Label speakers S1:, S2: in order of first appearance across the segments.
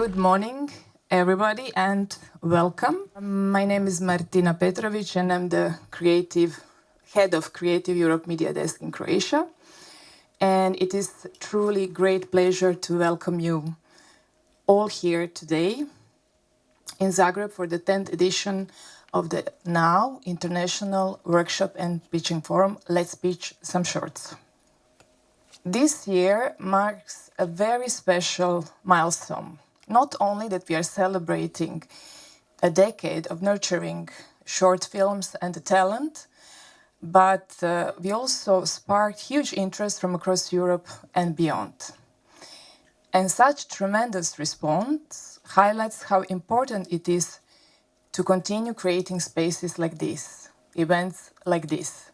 S1: Good morning, everybody, and welcome. My name is Martina Petrovic, and I'm the head of Creative Europe Media Desk in Croatia. And it is truly great pleasure to welcome you all here today in Zagreb for the 10th edition of the NOW International Workshop and Pitching Forum, Let's Pitch Some Shorts. This year marks a very special milestone. Not only that we are celebrating a decade of nurturing short films and the talent, but we also sparked huge interest from across Europe and beyond. And such tremendous response highlights how important it is to continue creating spaces like this, events like this,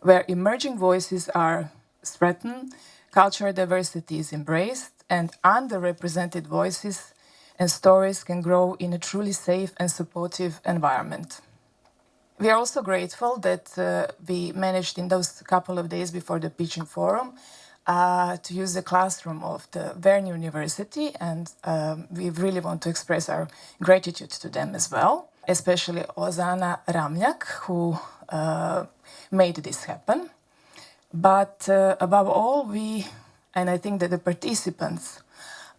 S1: where emerging voices are strengthened, cultural diversity is embraced, and underrepresented voices and stories can grow in a truly safe and supportive environment. We are also grateful that we managed in those couple of days before the pitching forum to use the classroom of the VERN University, and we really want to express our gratitude to them as well, especially Ozana Ramljak, who made this happen. But above all, and I think that the participants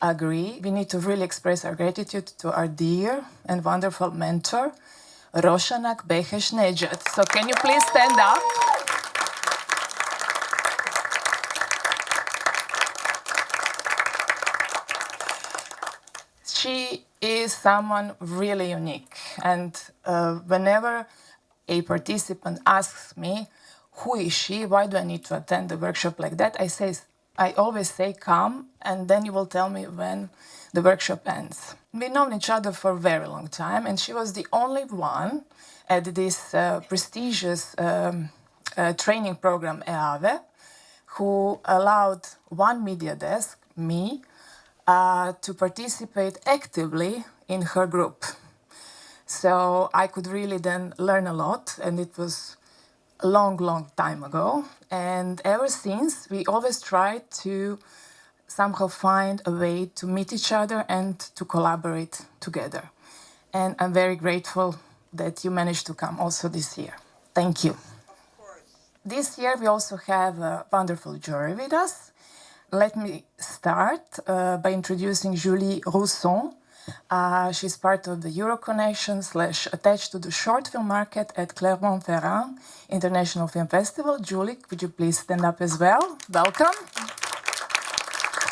S1: agree, we need to really express our gratitude to our dear and wonderful mentor, Roshanak Behesht Nedjad. So can you please stand up? She is someone really unique. And whenever a participant asks me, who is she? Why do I need to attend a workshop like that? I always say, come, and then you will tell me when the workshop ends. We've known each other for a very long time, and she was the only one at this prestigious training program, EAVE, who allowed one media desk, me, to participate actively in her group. So I could really then learn a lot, and it was a long, long time ago. And ever since, we always tried to somehow find a way to meet each other and to collaborate together. And I'm very grateful that you managed to come also this year. Thank you. Of course. This year, we also have a wonderful jury with us. Let me start by introducing Julie Rousson. She's part of the Euroconnection / attached to the short film market at Clermont-Ferrand International Film Festival. Julie, could you please stand up as well? Welcome.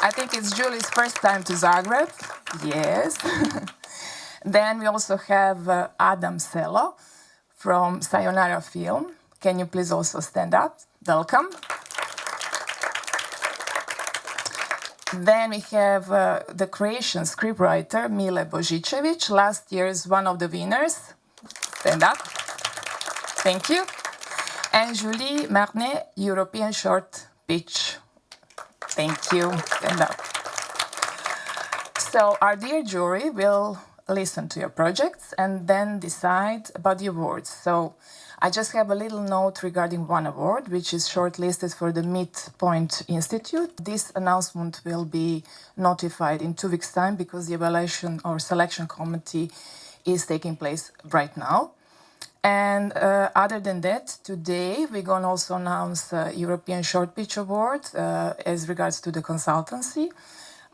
S1: I think it's Julie's first time to Zagreb. Yes. Then we also have Adam Selo from Sayonara Film. Can you please also stand up? Welcome. Then we have the Croatian scriptwriter Mile Božičević, last year's one of the winners. Stand up. Thank you. And Julie Marnet, European short pitch. Thank you. Stand up. So our dear jury will listen to your projects and then decide about the awards. So I just have a little note regarding one award, which is shortlisted for the Midpoint Institute. This announcement will be notified in 2 weeks' time because the evaluation or selection committee is taking place right now. And other than that, today we're going to also announce the European Short Pitch Award as regards to the consultancy,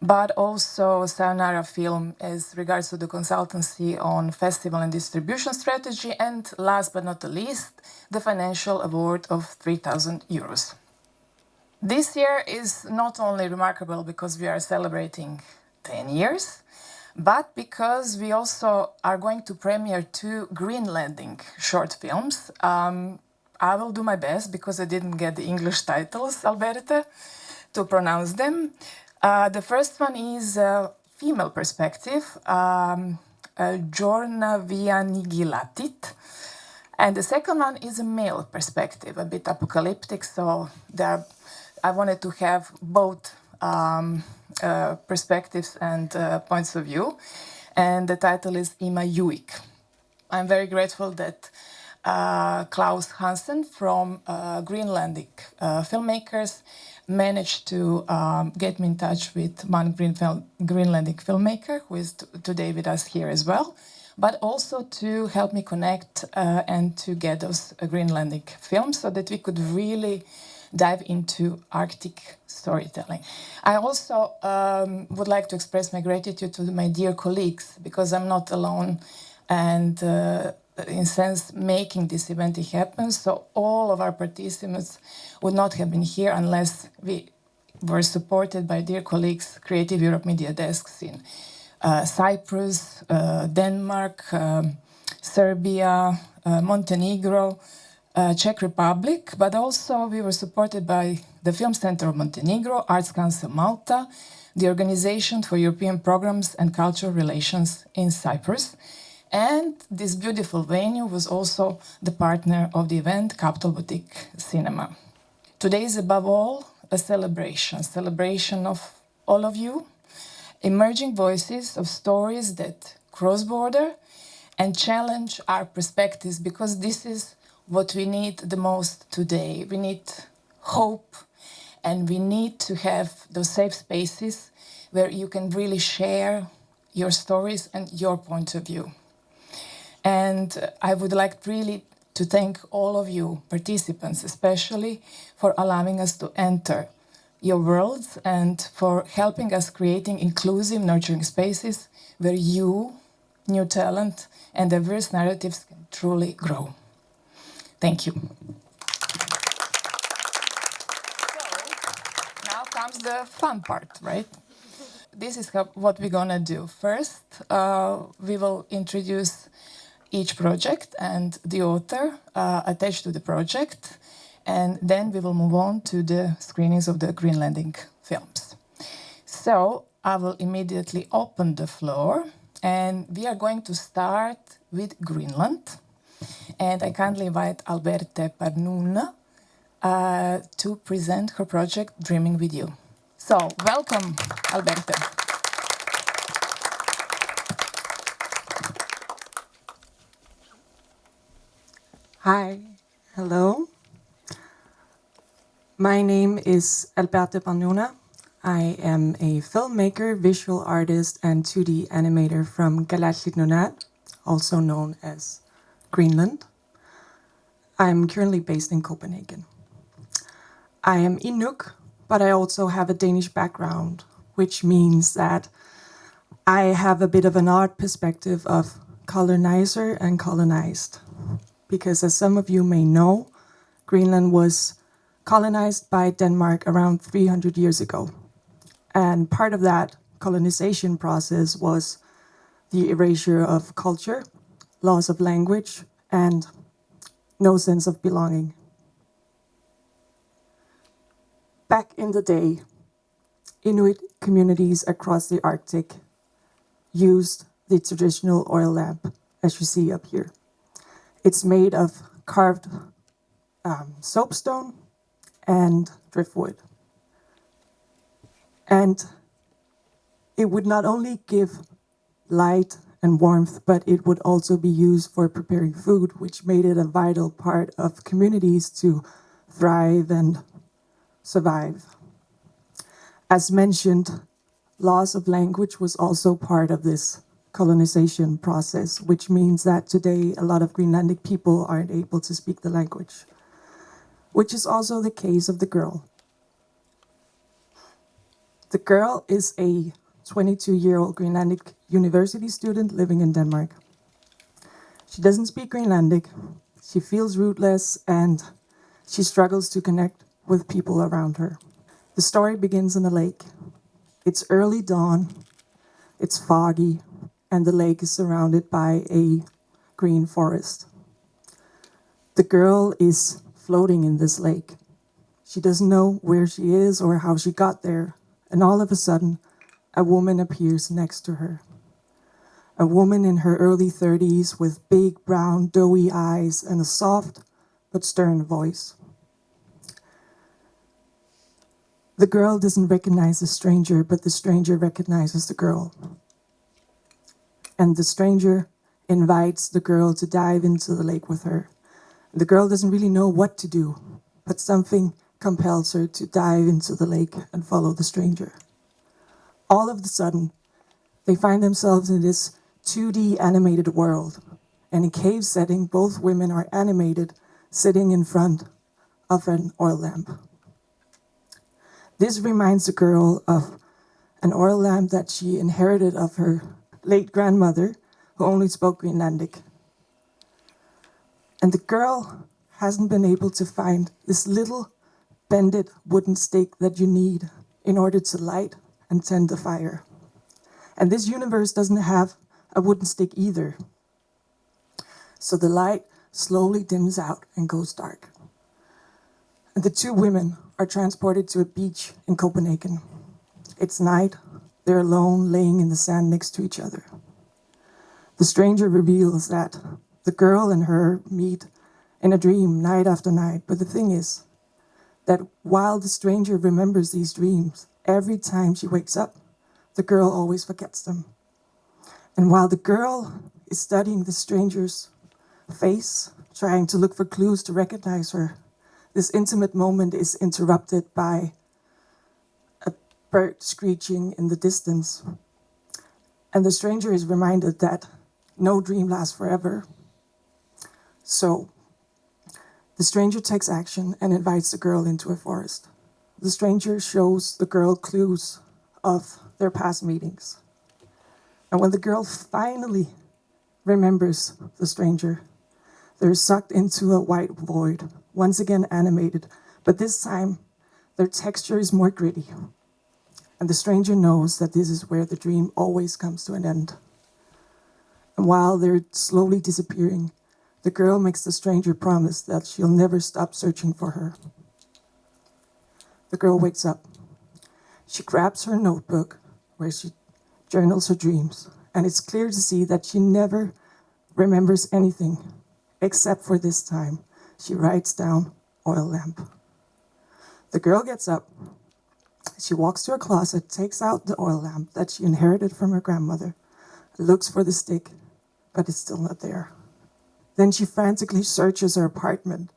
S1: but also Sayonara Film as regards to the consultancy on festival and distribution strategy, and last but not the least, the financial award of 3,000 euros. This year is not only remarkable because we are celebrating 10 years, but because we also are going to premiere 2 Greenlanding short films. I will do my best because I didn't get the English titles, Alberte, to pronounce them. The first one is a female perspective, Jorna Vianigilatit. And the second one is a male perspective, a bit apocalyptic. So I wanted to have both perspectives and points of view. And the title is Ima Juik. I'm very grateful that Klaus Hansen from Greenlandic filmmakers managed to get me in touch with one Greenlandic filmmaker who is today with us here as well, but also to help me connect and to get those Greenlandic films so that we could really dive into Arctic storytelling. I also would like to express my gratitude to my dear colleagues, because I'm not alone and in a sense making this event happen. So all of our participants would not have been here unless we were supported by dear colleagues, Creative Europe Media Desks in Cyprus, Denmark, Serbia, Montenegro, Czech Republic, but also we were supported by the Film Center of Montenegro, Arts Council Malta, the Organization for European Programs and Cultural Relations in Cyprus. And this beautiful venue was also the partner of the event, Kaptol Boutique Cinema. Today is above all a celebration of all of you, emerging voices of stories that cross border and challenge our perspectives, because this is what we need the most today. We need hope, and we need to have those safe spaces where you can really share your stories and your point of view. And I would like really to thank all of you participants, especially for allowing us to enter your worlds and for helping us creating inclusive, nurturing spaces where you, new talent, and diverse narratives can truly grow. Thank you. So, now comes the fun part, right? This is what we're gonna do. First, we will introduce each project and the author attached to the project, and then we will move on to the screenings of the Greenlandic films. So I will immediately open the floor, and we are going to start with Greenland. And I kindly invite Alberte Parnuuna to present her project, Dreaming with You. So, welcome, Alberte.
S2: Hi, hello. My name is Alberte Parnuuna. I am a filmmaker, visual artist, and 2D animator from Nunaat, also known as Greenland. I'm currently based in Copenhagen. I am Inuk, but I also have a Danish background, which means that I have a bit of an art perspective of colonizer and colonized. Because as some of you may know, Greenland was colonized by Denmark around 300 years ago. And part of that colonization process was the erasure of culture, loss of language, and no sense of belonging. Back in the day, Inuit communities across the Arctic used the traditional oil lamp, as you see up here. It's made of carved soapstone and driftwood. And it would not only give light and warmth, but it would also be used for preparing food, which made it a vital part of communities to thrive and survive. As mentioned, loss of language was also part of this colonization process, which means that today a lot of Greenlandic people aren't able to speak the language, which is also the case of the girl. The girl is a 22-year-old Greenlandic university student living in Denmark. She doesn't speak Greenlandic, she feels rootless, and she struggles to connect with people around her. The story begins in a lake. It's early dawn, it's foggy, and the lake is surrounded by a green forest. The girl is floating in this lake. She doesn't know where she is or how she got there, and all of a sudden, a woman appears next to her. A woman in her early 30s with big, brown, doughy eyes and a soft but stern voice. The girl doesn't recognize the stranger, but the stranger recognizes the girl. And the stranger invites the girl to dive into the lake with her. The girl doesn't really know what to do, but something compels her to dive into the lake and follow the stranger. All of a sudden, they find themselves in this 2D animated world. And in cave setting, both women are animated, sitting in front of an oil lamp. This reminds the girl of an oil lamp that she inherited of her late grandmother, who only spoke Greenlandic. And the girl hasn't been able to find this little bended wooden stake that you need in order to light and tend the fire. And this universe doesn't have a wooden stick either. So the light slowly dims out and goes dark. And the two women are transported to a beach in Copenhagen. It's night, they're alone, laying in the sand next to each other. The stranger reveals that the girl and her meet in a dream night after night. But the thing is that while the stranger remembers these dreams, every time she wakes up, the girl always forgets them. And while the girl is studying the stranger's face, trying to look for clues to recognize her, this intimate moment is interrupted by a bird screeching in the distance. And the stranger is reminded that no dream lasts forever. So the stranger takes action and invites the girl into a forest. The stranger shows the girl clues of their past meetings. And when the girl finally remembers the stranger, they're sucked into a white void, once again animated, but this time their texture is more gritty. And the stranger knows that this is where the dream always comes to an end. And while they're slowly disappearing, the girl makes the stranger promise that she'll never stop searching for her. The girl wakes up. She grabs her notebook where she journals her dreams, and it's clear to see that she never remembers anything, except for this time. She writes down oil lamp. The girl gets up. She walks to her closet, takes out the oil lamp that she inherited from her grandmother, looks for the stick, but it's still not there. Then she frantically searches her apartment,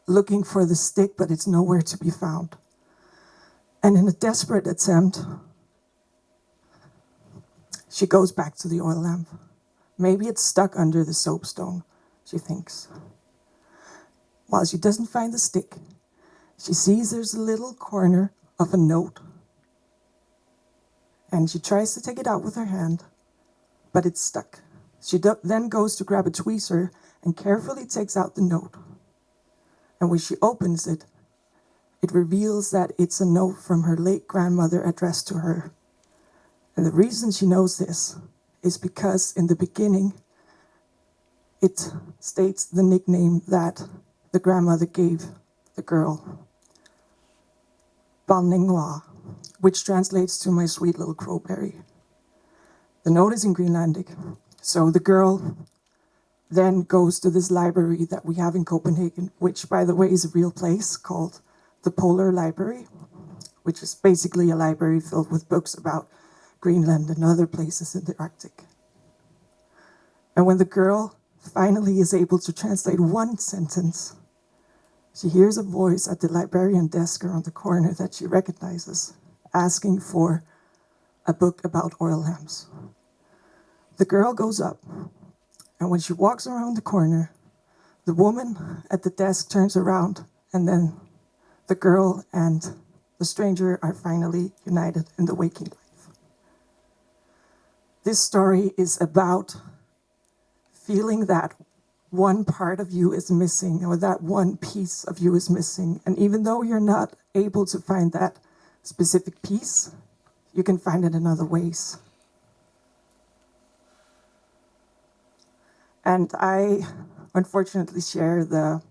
S2: looking for the stick, but it's nowhere to be found. And in a desperate attempt, she goes back to the oil lamp. Maybe it's stuck under the soapstone, she thinks. While she doesn't find the stick, she sees there's a little corner of a note. And she tries to take it out with her hand, but it's stuck. She then goes to grab a tweezer and carefully takes out the note. And when she opens it, it reveals that it's a note from her late grandmother addressed to her. And the reason she knows this is because in the beginning, it states the nickname that the grandmother gave the girl, Balningwa, which translates to my sweet little crowberry. The note is in Greenlandic, so the girl then goes to this library that we have in Copenhagen, which, by the way, is a real place called the Polar Library, which is basically a library filled with books about Greenland and other places in the Arctic. And when the girl finally is able to translate one sentence, she hears a voice at the librarian desk around the corner that she recognizes, asking for a book about oil lamps. The girl goes up, and when she walks around the corner, the woman at the desk turns around, and then the girl and the stranger are finally united in the waking life. This story is about feeling that one part of you is missing, or that one piece of you is missing. And even though you're not able to find that specific piece, you can find it in other ways. And I unfortunately share the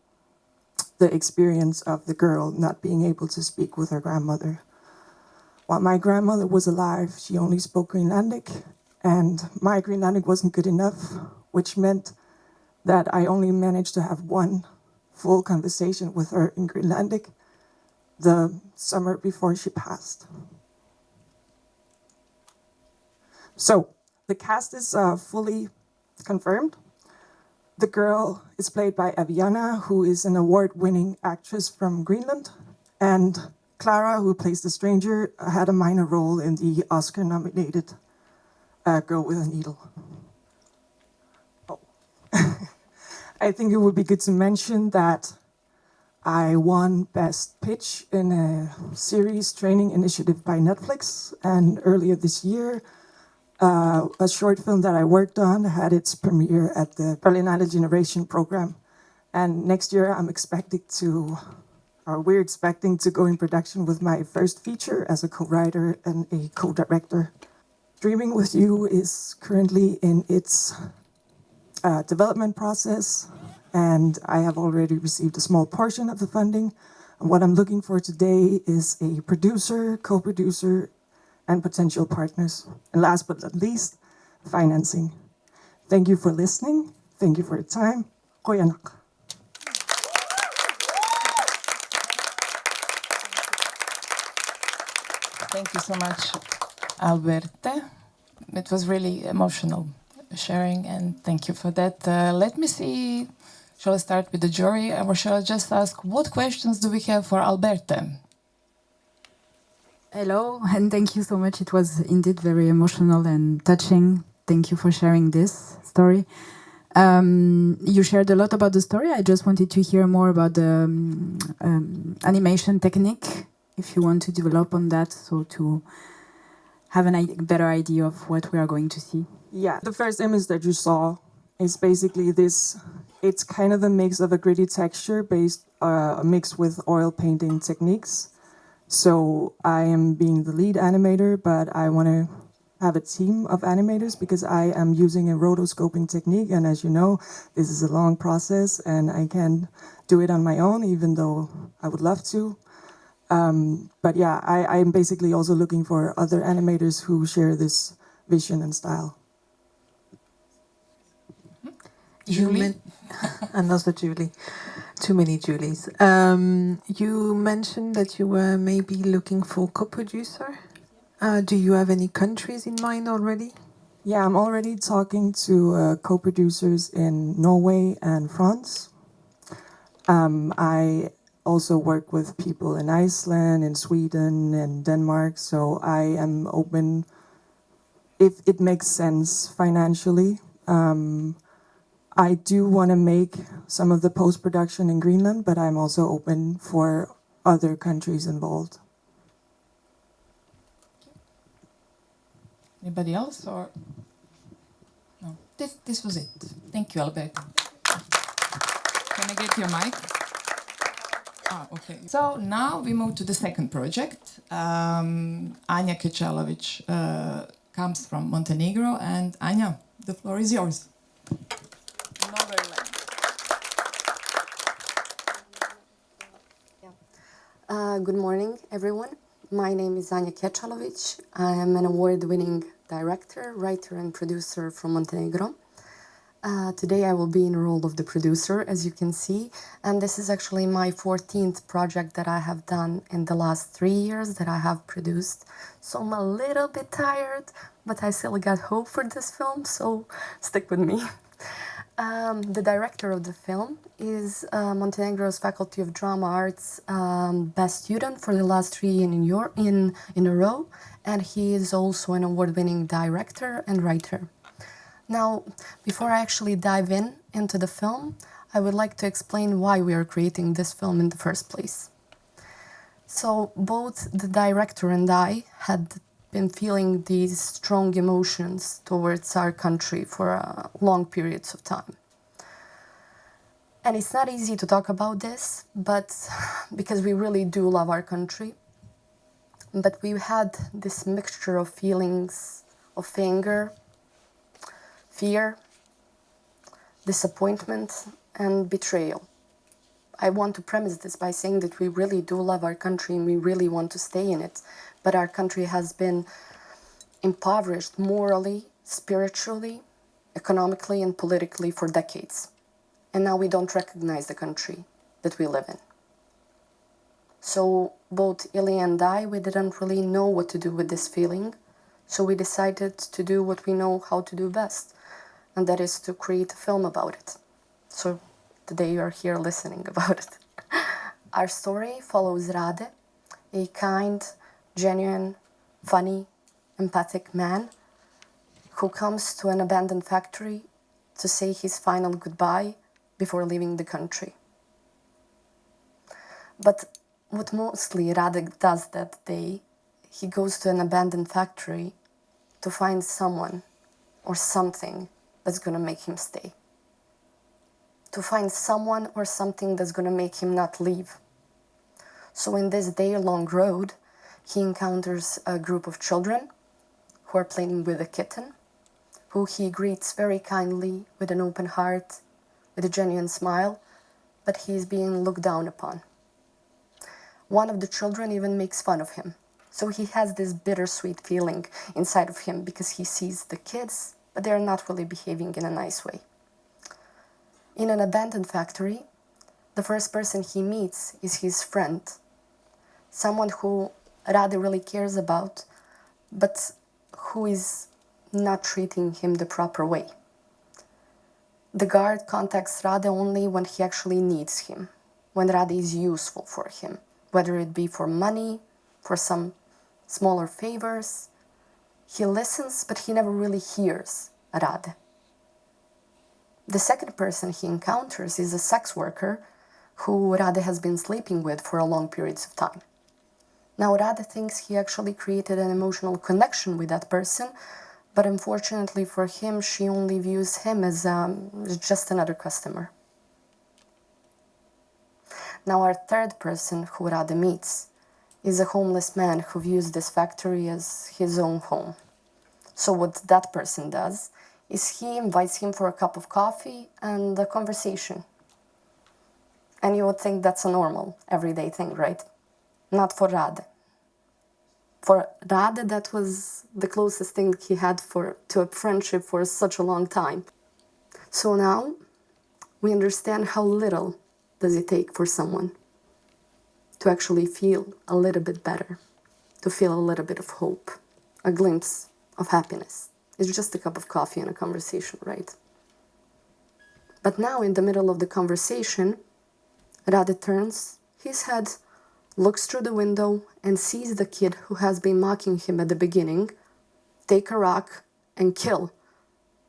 S2: experience of the girl not being able to speak with her grandmother. While my grandmother was alive, she only spoke Greenlandic, and my Greenlandic wasn't good enough, which meant that I only managed to have one full conversation with her in Greenlandic the summer before she passed. So the cast is fully confirmed. The girl is played by Aviana, who is an award-winning actress from Greenland, And Clara, who plays the stranger, had a minor role in the Oscar-nominated Girl with a Needle. Oh. I think it would be good to mention that I won Best Pitch in a series training initiative by Netflix. And earlier this year, a short film that I worked on had its premiere at the Berlinale Generation program. And next year, we're expecting to go in production with my first feature as a co-writer and a co-director. Dreaming with You is currently in its development process, and I have already received a small portion of the funding. And what I'm looking for today is a producer, co-producer, and potential partners. And last but not least, financing. Thank you for listening. Thank you for your time. Roshanak.
S1: Thank you so much, Alberte. It was really emotional sharing, and thank you for that. Let me see, shall I start with the jury, or shall I just ask, what questions do we have for Alberte?
S3: Hello, and thank you so much. It was indeed very emotional and touching. Thank you for sharing this story. You shared a lot about the story. I just wanted to hear more about the animation technique, if you want to develop on that, so to have a better idea of what we are going to see.
S2: Yeah, the first image that you saw is basically this. It's kind of a mix of a gritty texture mixed with oil painting techniques. So I am being the lead animator, but I want to have a team of animators because I am using a rotoscoping technique. And as you know, this is a long process and I can't do it on my own, even though I would love to. But yeah, I'm basically also looking for other animators who share this vision and style.
S1: Julie?
S4: Another Julie. Too many Julies. You mentioned that you were maybe looking for co-producer. Do you have any countries in mind already?
S2: Yeah, I'm already talking to co-producers in Norway and France. I also work with people in Iceland, in Sweden, and Denmark, so I am open if it makes sense financially. I do want to make some of the post-production in Greenland, but I'm also open for other countries involved.
S1: Anybody else, or no? This was it. Thank you, Albert. Can I get your mic? Okay. So now we move to the second project. Anja Kecalovic comes from Montenegro, and Anja, the floor is yours.
S5: Good morning, everyone. My name is Anja Kecalovic. I am an award-winning director, writer, and producer from Montenegro. Today I will be in the role of the producer, as you can see, and this is actually my 14th project that I have done in the last 3 years that I have produced. So I'm a little bit tired, but I still got hope for this film, so stick with me. The director of the film is Montenegro's Faculty of Drama Arts best student for the last 3 years in a row, and he is also an award-winning director and writer. Now, before I actually dive into the film, I would like to explain why we are creating this film in the first place. So both the director and I had been feeling these strong emotions towards our country for long periods of time. And it's not easy to talk about this, but because we really do love our country. But we had this mixture of feelings of anger, fear, disappointment, and betrayal. I want to premise this by saying that we really do love our country and we really want to stay in it. But our country has been impoverished morally, spiritually, economically, and politically for decades. And now we don't recognize the country that we live in. So both Ilya and I, we didn't really know what to do with this feeling. So we decided to do what we know how to do best, and that is to create a film about it. So today you are here listening about it. Our story follows Rade, a kind, genuine, funny, empathic man who comes to an abandoned factory to say his final goodbye before leaving the country. But what mostly Rade does that day, he goes to an abandoned factory to find someone or something that's going to make him stay. To find someone or something that's going to make him not leave. So in this day-long road, he encounters a group of children who are playing with a kitten, who he greets very kindly with an open heart, with a genuine smile, but he is being looked down upon. One of the children even makes fun of him. So he has this bittersweet feeling inside of him because he sees the kids, but they're not really behaving in a nice way. In an abandoned factory, the first person he meets is his friend, someone who Rade really cares about, but who is not treating him the proper way. The guard contacts Rade only when he actually needs him, when Rade is useful for him, whether it be for money, for some smaller favors. He listens, but he never really hears Rade. The second person he encounters is a sex worker who Rade has been sleeping with for a long periods of time. Now Rade thinks he actually created an emotional connection with that person, but unfortunately for him, she only views him as just another customer. Now our third person who Rade meets is a homeless man who views this factory as his own home. So what that person does is he invites him for a cup of coffee and a conversation. And you would think that's a normal, everyday thing, right? Not for Rade. For Rade, that was the closest thing he had to a friendship for such a long time. So now we understand how little does it take for someone to actually feel a little bit better, to feel a little bit of hope, a glimpse of happiness. It's just a cup of coffee and a conversation, right? But now in the middle of the conversation, Rade turns his head, looks through the window and sees the kid who has been mocking him at the beginning take a rock and kill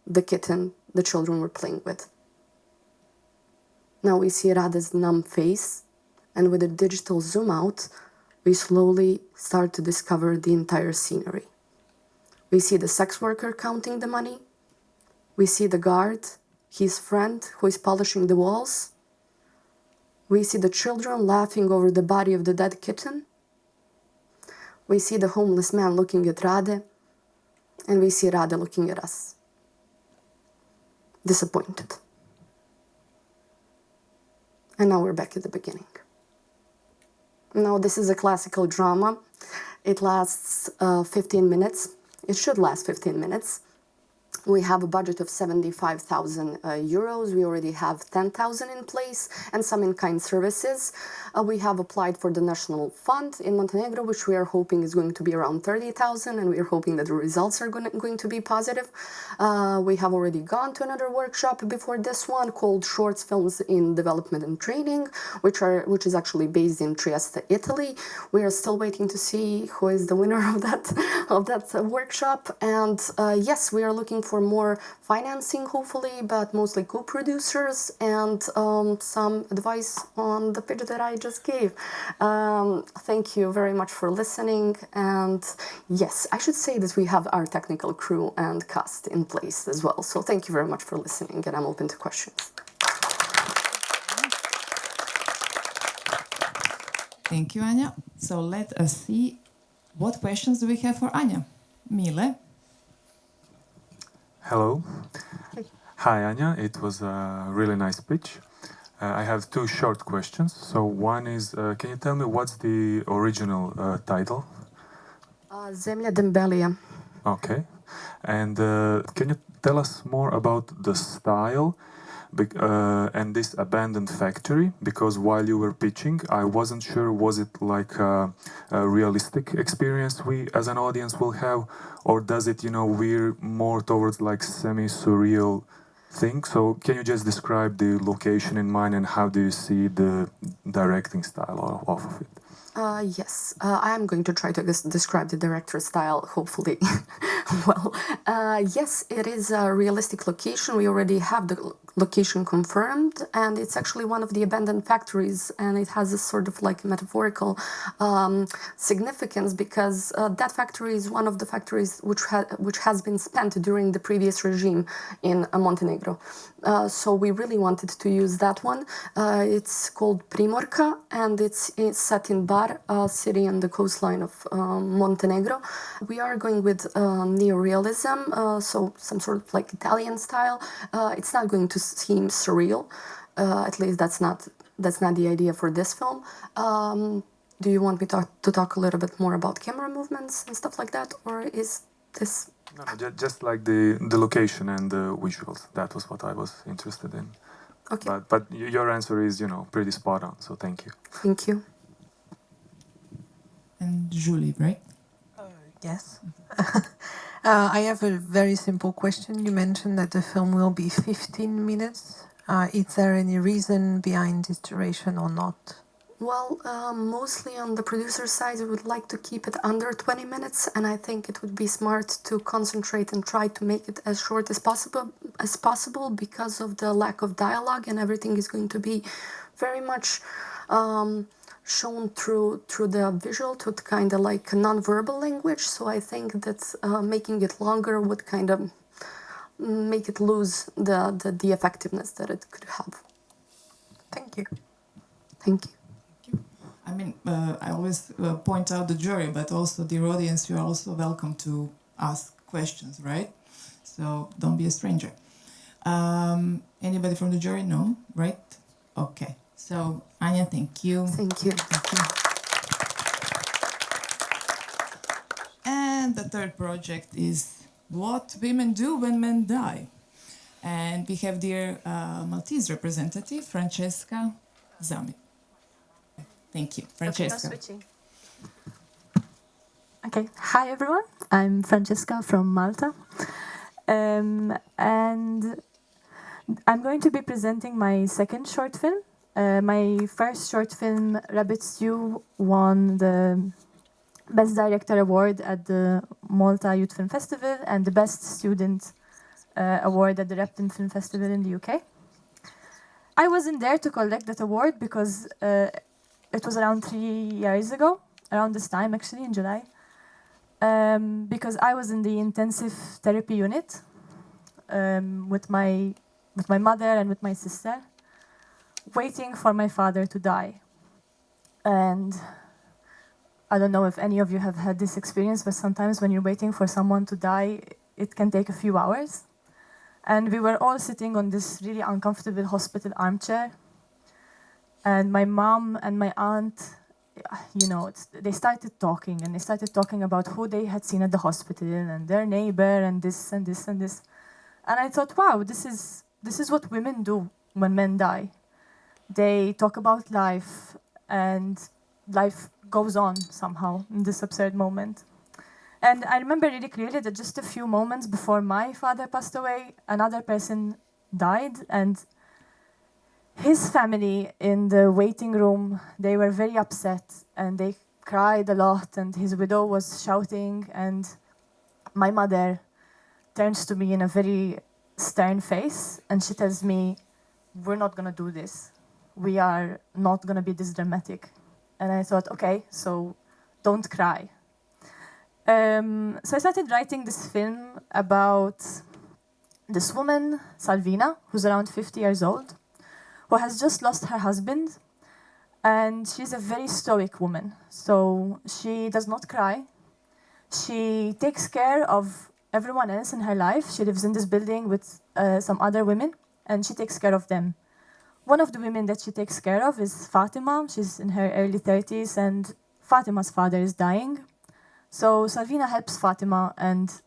S5: the kitten the children were playing with. Now we see Rade's numb face, and with a digital zoom out, we slowly start to discover the entire scenery. We see the sex worker counting the money. We see the guard, his friend, who is polishing the walls. We see the children laughing over the body of the dead kitten. We see the homeless man looking at Rade, and we see Rade looking at us, disappointed. And now we're back at the beginning. Now this is a classical drama. It lasts 15 minutes. It should last 15 minutes. We have a budget of 75,000 euros. We already have 10,000 in place and some in-kind services. We have applied for the national fund in Montenegro, which we are hoping is going to be around 30,000, and we are hoping that the results are going to be positive. We have already gone to another workshop before this one called Short Films in Development and Training, which is actually based in Trieste, Italy. We are still waiting to see who is the winner of that workshop. And yes, we are looking for more financing, hopefully, but mostly co-producers and some advice on the pitch that I just gave. Thank you very much for listening. And yes, I should say that we have our technical crew and cast in place as well. So thank you very much for listening, and I'm open to questions.
S6: Thank you, Anya. So let us see what questions do we have for Anya. Mile.
S7: Hello. Hi, Anya. It was a really nice pitch. I have two short questions. So one is, can you tell me what's the original title?
S5: Zemlja Dembelija.
S7: Okay. And can you tell us more about the style and this abandoned factory? Because while you were pitching, I wasn't sure, was it like a realistic experience we as an audience will have, or does it, veer more towards like semi-surreal thing? So can you just describe the location in mind and how do you see the directing style of it?
S5: Yes, I am going to try to describe the director's style, hopefully. Well, yes, it is a realistic location. We already have the location confirmed, and it's actually one of the abandoned factories, and it has a sort of like metaphorical significance because that factory is one of the factories which has been spent during the previous regime in Montenegro. So we really wanted to use that one. It's called Primorka, and it's set in Bar, a city on the coastline of Montenegro. We are going with neorealism, so some sort of like Italian style. It's not going to seem surreal. At least that's not the idea for this film. Do you want me to talk a little bit more about camera movements and stuff like that, or is this?
S7: No, just like the location and the visuals. That was what I was interested in.
S5: Okay.
S7: But your answer is, pretty spot on. So thank you.
S5: Thank you.
S6: And Julie, right?
S4: Yes. I have a very simple question. You mentioned that the film will be 15 minutes. Is there any reason behind this duration or not?
S5: Well, mostly on the producer's side, we would like to keep it under 20 minutes, and I think it would be smart to concentrate and try to make it as short as possible because of the lack of dialogue, and everything is going to be very much shown through the visual, to kind of like a non-verbal language. So I think that making it longer would kind of make it lose the effectiveness that it could have.
S4: Thank you.
S5: Thank you.
S6: I mean, I always point out the jury, but also the audience, you are also welcome to ask questions, right? So don't be a stranger. Anybody from the jury? No, right? Okay. So, Anya, thank you.
S5: Thank you.
S6: Thank you. And the third project is What Women Do When Men Die. And we have dear Maltese representative, Francesca Zami. Thank you, Francesca.
S8: Okay, no switching. Okay, hi everyone. I'm Francesca from Malta. And I'm going to be presenting my second short film. My first short film, Rabbit Stew, won the Best Director Award at the Malta Youth Film Festival and the Best Student Award at the Repton Film Festival in the UK. I wasn't there to collect that award because it was around 3 years ago, around this time actually, in July, because I was in the intensive therapy unit with my mother and with my sister, waiting for my father to die. And I don't know if any of you have had this experience, but sometimes when you're waiting for someone to die, it can take a few hours. And we were all sitting on this really uncomfortable hospital armchair. And my mom and my aunt, they started talking, and they started talking about who they had seen at the hospital and their neighbor and this and this and this. And I thought, wow, this is what women do when men die. They talk about life, and life goes on somehow in this absurd moment. And I remember really clearly that just a few moments before my father passed away, another person died, and his family in the waiting room, they were very upset and they cried a lot, and his widow was shouting, and my mother turns to me in a very stern face and she tells me, "We're not gonna do this. We are not gonna be this dramatic." And I thought, okay, so don't cry. So I started writing this film about this woman, Salvina, who's around 50 years old, who has just lost her husband, and she's a very stoic woman. So she does not cry. She takes care of everyone else in her life. She lives in this building with some other women, and she takes care of them. One of the women that she takes care of is Fatima. She's in her early 30s, and Fatima's father is dying. So Salvina helps Fatima and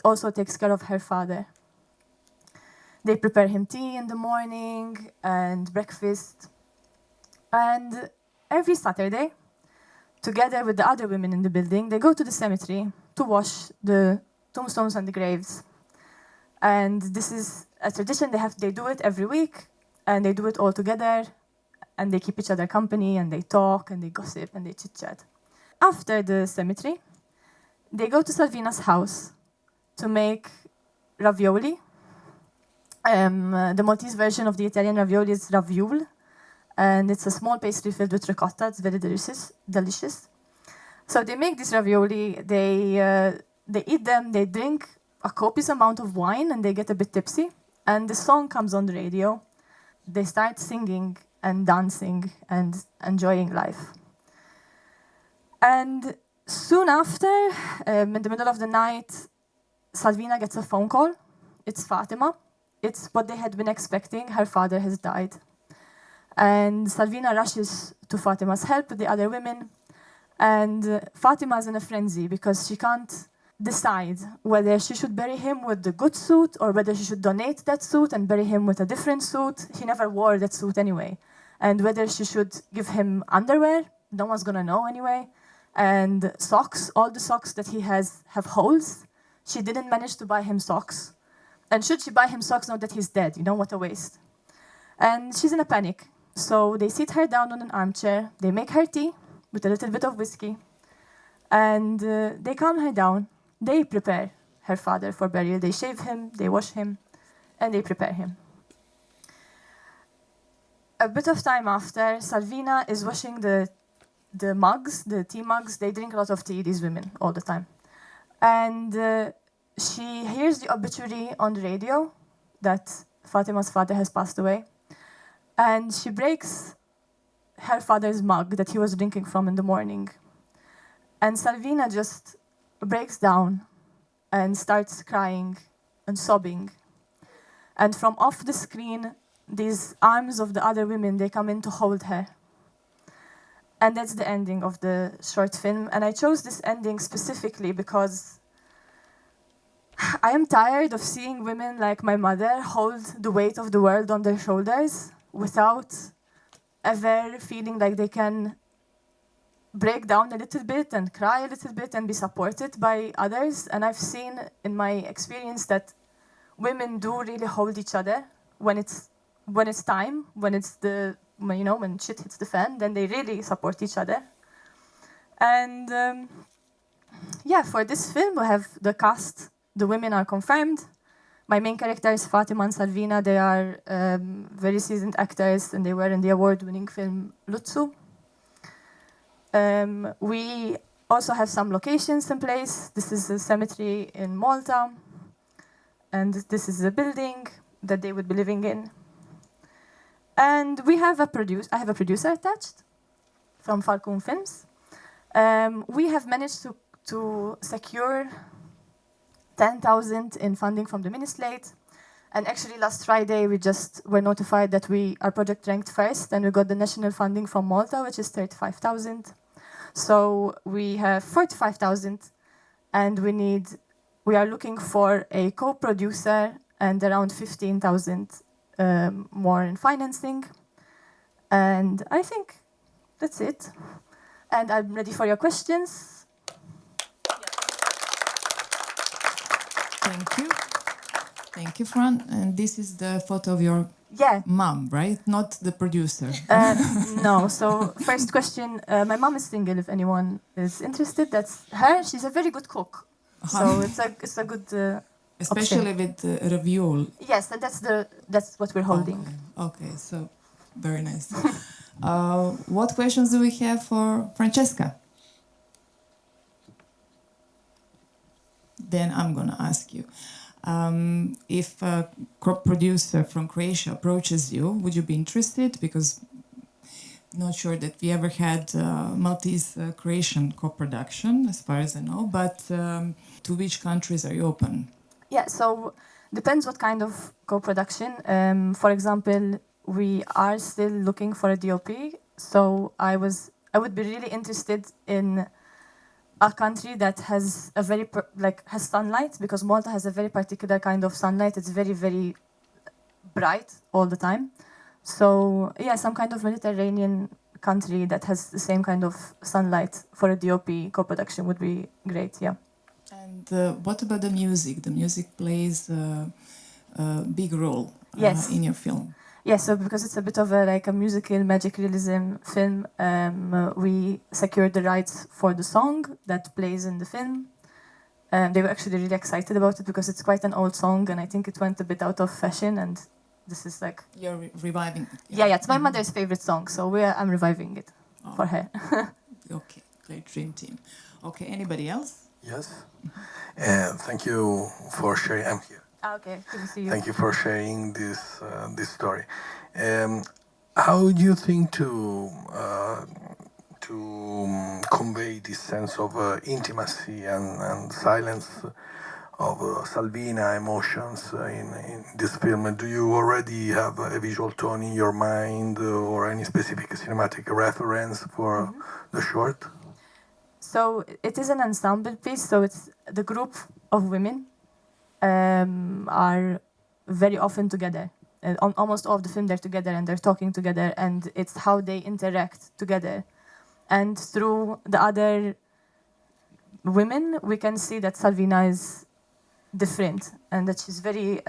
S8: also takes care of her father. They prepare him tea in the morning and breakfast. And every Saturday, together with the other women in the building, they go to the cemetery to wash the tombstones and the graves. And this is a tradition. They do it every week, and they do it all together. and they keep each other company, and they talk, and they gossip, and they chit-chat. After the cemetery, they go to Salvina's house to make ravioli. The Maltese version of the Italian ravioli is raviul, and it's a small pastry filled with ricotta. It's very delicious. So they make this ravioli, they eat them, they drink a copious amount of wine, and they get a bit tipsy. And the song comes on the radio. They start singing and dancing and enjoying life. And soon after, in the middle of the night, Salvina gets a phone call. It's Fatima. It's what they had been expecting. Her father has died. And Salvina rushes to Fatima's help with the other women. And Fatima's in a frenzy because she can't decide whether she should bury him with the good suit or whether she should donate that suit and bury him with a different suit. He never wore that suit anyway. And whether she should give him underwear, no one's gonna know anyway. And socks, all the socks that he has have holes. She didn't manage to buy him socks. And should she buy him socks now that he's dead? You know, what a waste. And she's in a panic. So they sit her down on an armchair, they make her tea with a little bit of whiskey, and they calm her down. They prepare her father for burial. They shave him, they wash him, and they prepare him. A bit of time after, Salvina is washing the mugs, the tea mugs. They drink a lot of tea, these women, all the time. And she hears the obituary on the radio that Fatima's father has passed away. And she breaks her father's mug that he was drinking from in the morning. And Salvina just breaks down and starts crying and sobbing. And from off the screen, these arms of the other women, they come in to hold her. And that's the ending of the short film. And I chose this ending specifically because I am tired of seeing women like my mother hold the weight of the world on their shoulders without ever feeling like they can break down a little bit and cry a little bit and be supported by others. And I've seen in my experience that women do really hold each other when it's time, when shit hits the fan, then they really support each other. And for this film we have the cast. The women are confirmed. My main characters, Fatima and Salvina, they are very seasoned actors, and they were in the award-winning film Lutsu. We also have some locations in place. This is a cemetery in Malta, and this is a building that they would be living in. And we have I have a producer attached from Falcon Films. We have managed to secure 10,000 in funding from the Ministlate. And actually last Friday, we just were notified that our project ranked first, and we got the national funding from Malta, which is 35,000. So we have 45,000, and we are looking for a co-producer and around 15,000 more in financing. And I think that's it. And I'm ready for your questions.
S6: Thank you, Fran. And this is the photo of your mom, right? Not the producer.
S8: No. So first question, my mom is single, if anyone is interested. That's her. She's a very good cook. So it's a good
S6: especially
S8: option.
S6: with ravioli.
S8: Yes, and that's what we're holding.
S6: Okay, so very nice. What questions do we have for Francesca? Then I'm going to ask you. If a co-producer from Croatia approaches you, would you be interested? Because I'm not sure that we ever had Maltese-Croatian co-production, as far as I know, but to which countries are you open?
S8: Yeah, so depends what kind of co-production. For example, we are still looking for a DOP, so I would be really interested in a country that has a very has sunlight, because Malta has a very particular kind of sunlight. It's very, very bright all the time. So yeah, some kind of Mediterranean country that has the same kind of sunlight for a DOP co-production would be great. Yeah.
S6: And what about the music? The music plays a big role
S8: Yes.
S6: in your film.
S8: Yeah, so because it's a bit of a musical magic realism film, we secured the rights for the song that plays in the film. They were actually really excited about it because it's quite an old song, and I think it went a bit out of fashion. And this is like
S6: You're reviving it.
S8: yeah, it's my mother's favorite song, so I'm reviving it for her.
S6: Okay, great dream team. Okay, anybody else?
S9: Yes. Thank you for sharing. I'm here.
S8: Okay, good to see you.
S9: Thank you for sharing this story. How do you think to convey this sense of intimacy and silence of Salvina emotions in this film? Do you already have a visual tone in your mind or any specific cinematic reference for the short?
S8: So it is an ensemble piece. So it's the group of women are very often together. On almost all of the film, they're together and they're talking together, and it's how they interact together. And through the other women, we can see that Salvina is different and that she's very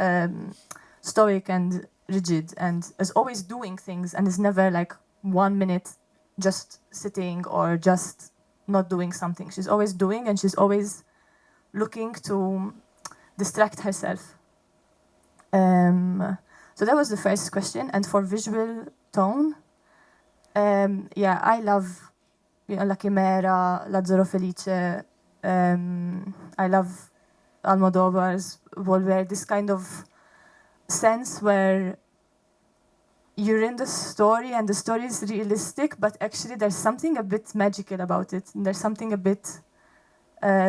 S8: stoic and rigid and is always doing things and is never like 1 minute just sitting or just not doing something. She's always doing, and she's always looking to distract herself. So that was the first question. And for visual tone, I love La Chimera, Lazzaro Felice. I love Almodovar's Volver, this kind of sense where you're in the story and the story is realistic, but actually there's something a bit magical about it. And there's something a bit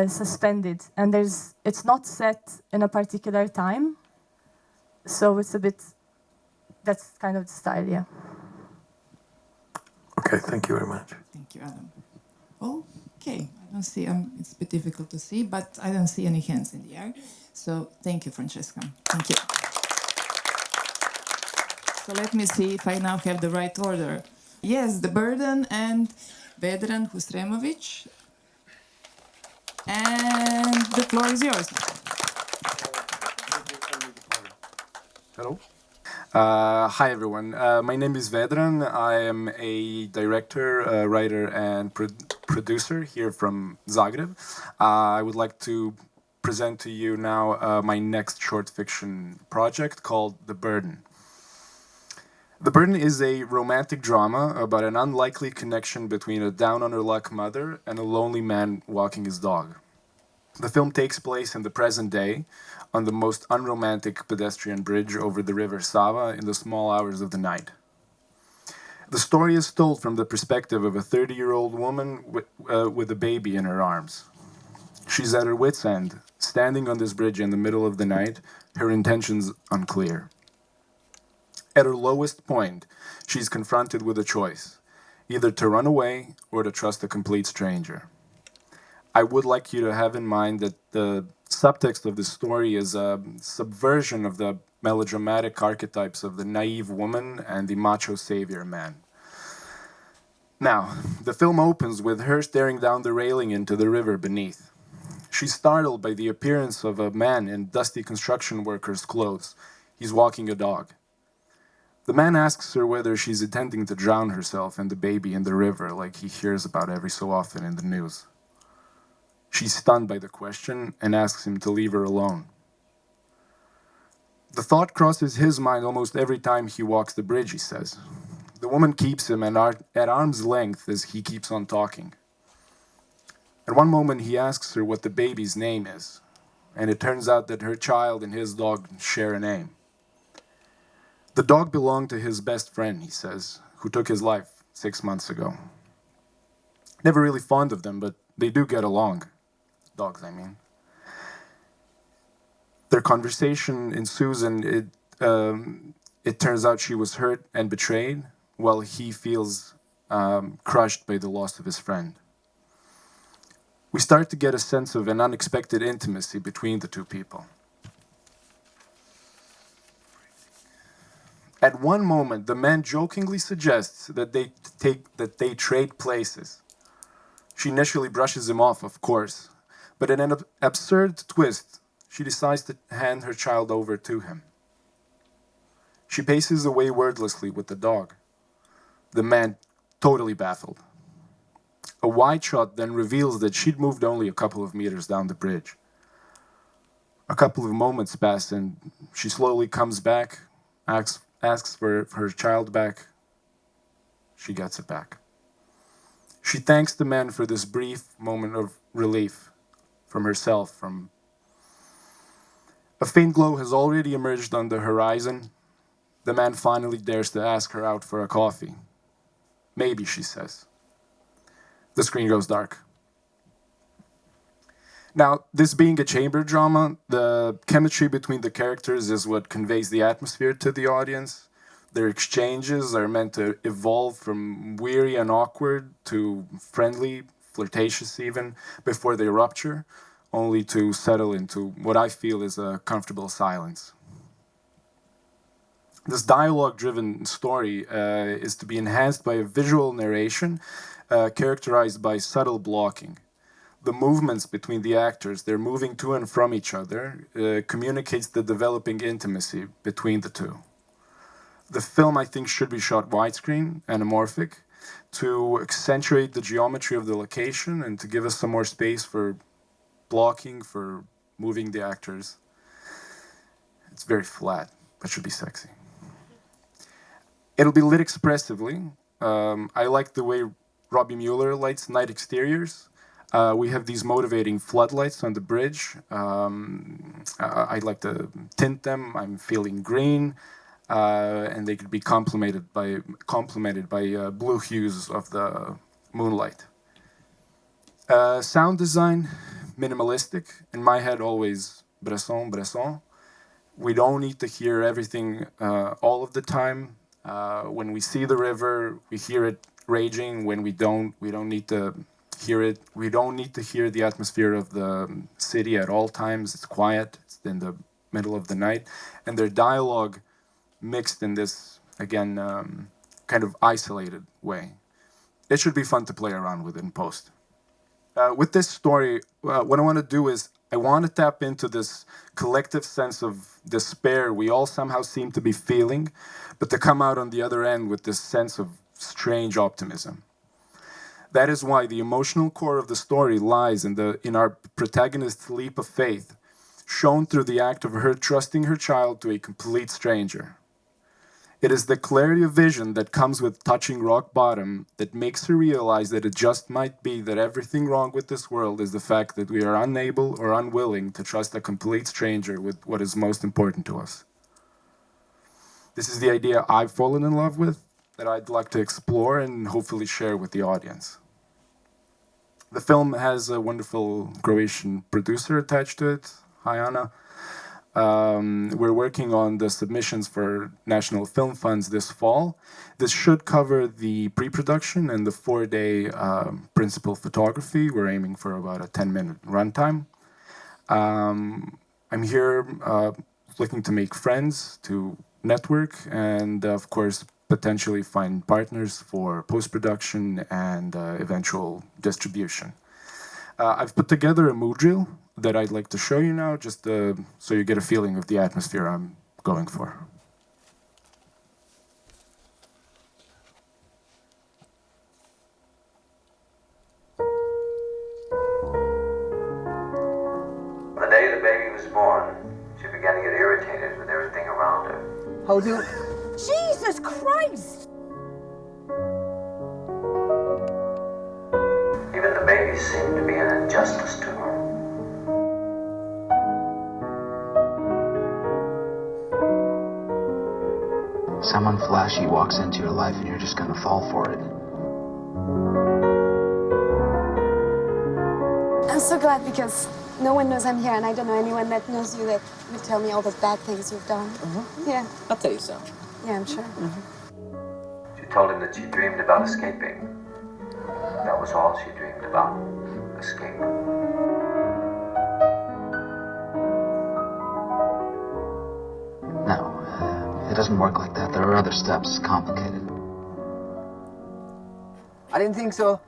S8: suspended. And it's not set in a particular time. So it's a bit, that's kind of the style, yeah.
S9: Okay, thank you very much.
S6: Thank you, Adam. Okay, I don't see, it's a bit difficult to see, but I don't see any hands in the air. So thank you, Francesca. Thank you. So let me see if I now have the right order. Yes, The Burden and Vedran Husremovic. And the floor is yours.
S10: Hello. Hi, everyone. My name is Vedran. I am a director, writer, and producer here from Zagreb. I would like to present to you now my next short fiction project called The Burden. The Burden is a romantic drama about an unlikely connection between a down-on-her-luck mother and a lonely man walking his dog. The film takes place in the present day, on the most unromantic pedestrian bridge over the river Sava in the small hours of the night. The story is told from the perspective of a 30-year-old woman with a baby in her arms. She's at her wit's end, standing on this bridge in the middle of the night, her intentions unclear. At her lowest point, she's confronted with a choice, either to run away or to trust a complete stranger. I would like you to have in mind that the subtext of the story is a subversion of the melodramatic archetypes of the naive woman and the macho savior man. Now, the film opens with her staring down the railing into the river beneath. She's startled by the appearance of a man in dusty construction worker's clothes. He's walking a dog. The man asks her whether she's intending to drown herself and the baby in the river like he hears about every so often in the news. She's stunned by the question and asks him to leave her alone. The thought crosses his mind almost every time he walks the bridge, he says. The woman keeps him at arm's length as he keeps on talking. At one moment, he asks her what the baby's name is, and it turns out that her child and his dog share a name. The dog belonged to his best friend, he says, who took his life 6 months ago. Never really fond of them, but they do get along. Dogs, I mean. Their conversation ensues, and it turns out she was hurt and betrayed, while he feels crushed by the loss of his friend. We start to get a sense of an unexpected intimacy between the two people. At one moment, the man jokingly suggests that they trade places. She initially brushes him off, of course, but in an absurd twist, she decides to hand her child over to him. She paces away wordlessly with the dog. The man totally baffled. A wide shot then reveals that she'd moved only a couple of meters down the bridge. A couple of moments pass and she slowly comes back, asks for her child back. She gets it back. She thanks the man for this brief moment of relief from herself. A faint glow has already emerged on the horizon. The man finally dares to ask her out for a coffee. Maybe, she says. The screen goes dark. Now, this being a chamber drama, the chemistry between the characters is what conveys the atmosphere to the audience. Their exchanges are meant to evolve from weary and awkward to friendly, flirtatious even, before they rupture, only to settle into what I feel is a comfortable silence. This dialogue-driven story is to be enhanced by a visual narration characterized by subtle blocking. The movements between the actors, they're moving to and from each other, communicates the developing intimacy between the two. The film, I think, should be shot widescreen, anamorphic, to accentuate the geometry of the location and to give us some more space for blocking, for moving the actors. It's very flat, but should be sexy. It'll be lit expressively. I like the way Robbie Mueller lights night exteriors. We have these motivating floodlights on the bridge. I'd like to tint them. I'm feeling green. And they could be complemented by blue hues of the moonlight. Sound design, minimalistic. In my head, always Bresson. We don't need to hear everything all of the time. When we see the river, we hear it raging. When we don't need to hear it. We don't need to hear the atmosphere of the city at all times. It's quiet. It's in the middle of the night. And their dialogue mixed in this, again, kind of isolated way. It should be fun to play around with in post. With this story, what I want to do is I want to tap into this collective sense of despair we all somehow seem to be feeling, but to come out on the other end with this sense of strange optimism. That is why the emotional core of the story lies in our protagonist's leap of faith, shown through the act of her trusting her child to a complete stranger. It is the clarity of vision that comes with touching rock bottom that makes her realize that it just might be that everything wrong with this world is the fact that we are unable or unwilling to trust a complete stranger with what is most important to us. This is the idea I've fallen in love with, that I'd like to explore and hopefully share with the audience. The film has a wonderful Croatian producer attached to it, hi Anna. We're working on the submissions for National Film Funds this fall. This should cover the pre-production and the 4-day principal photography. We're aiming for about a 10-minute runtime. I'm here looking to make friends, to network, and of course, potentially find partners for post-production and eventual distribution. I've put together a mood reel that I'd like to show you now, just so you get a feeling of the atmosphere I'm going for.
S11: The day the baby was born, she began to get irritated with everything around her.
S12: How do you...
S13: Jesus Christ!
S11: Even the baby seemed to be an injustice to her.
S14: Someone flashy walks into your life and you're just gonna fall for it.
S5: I'm so glad because no one knows I'm here and I don't know anyone that knows you that would tell me all the bad things you've done. Yeah.
S12: I'll tell you some.
S5: Yeah, I'm sure.
S11: She told him that she dreamed about escaping. That was all she dreamed about, escape.
S14: No, it doesn't work like that. There are other steps. It's complicated.
S12: I didn't think so.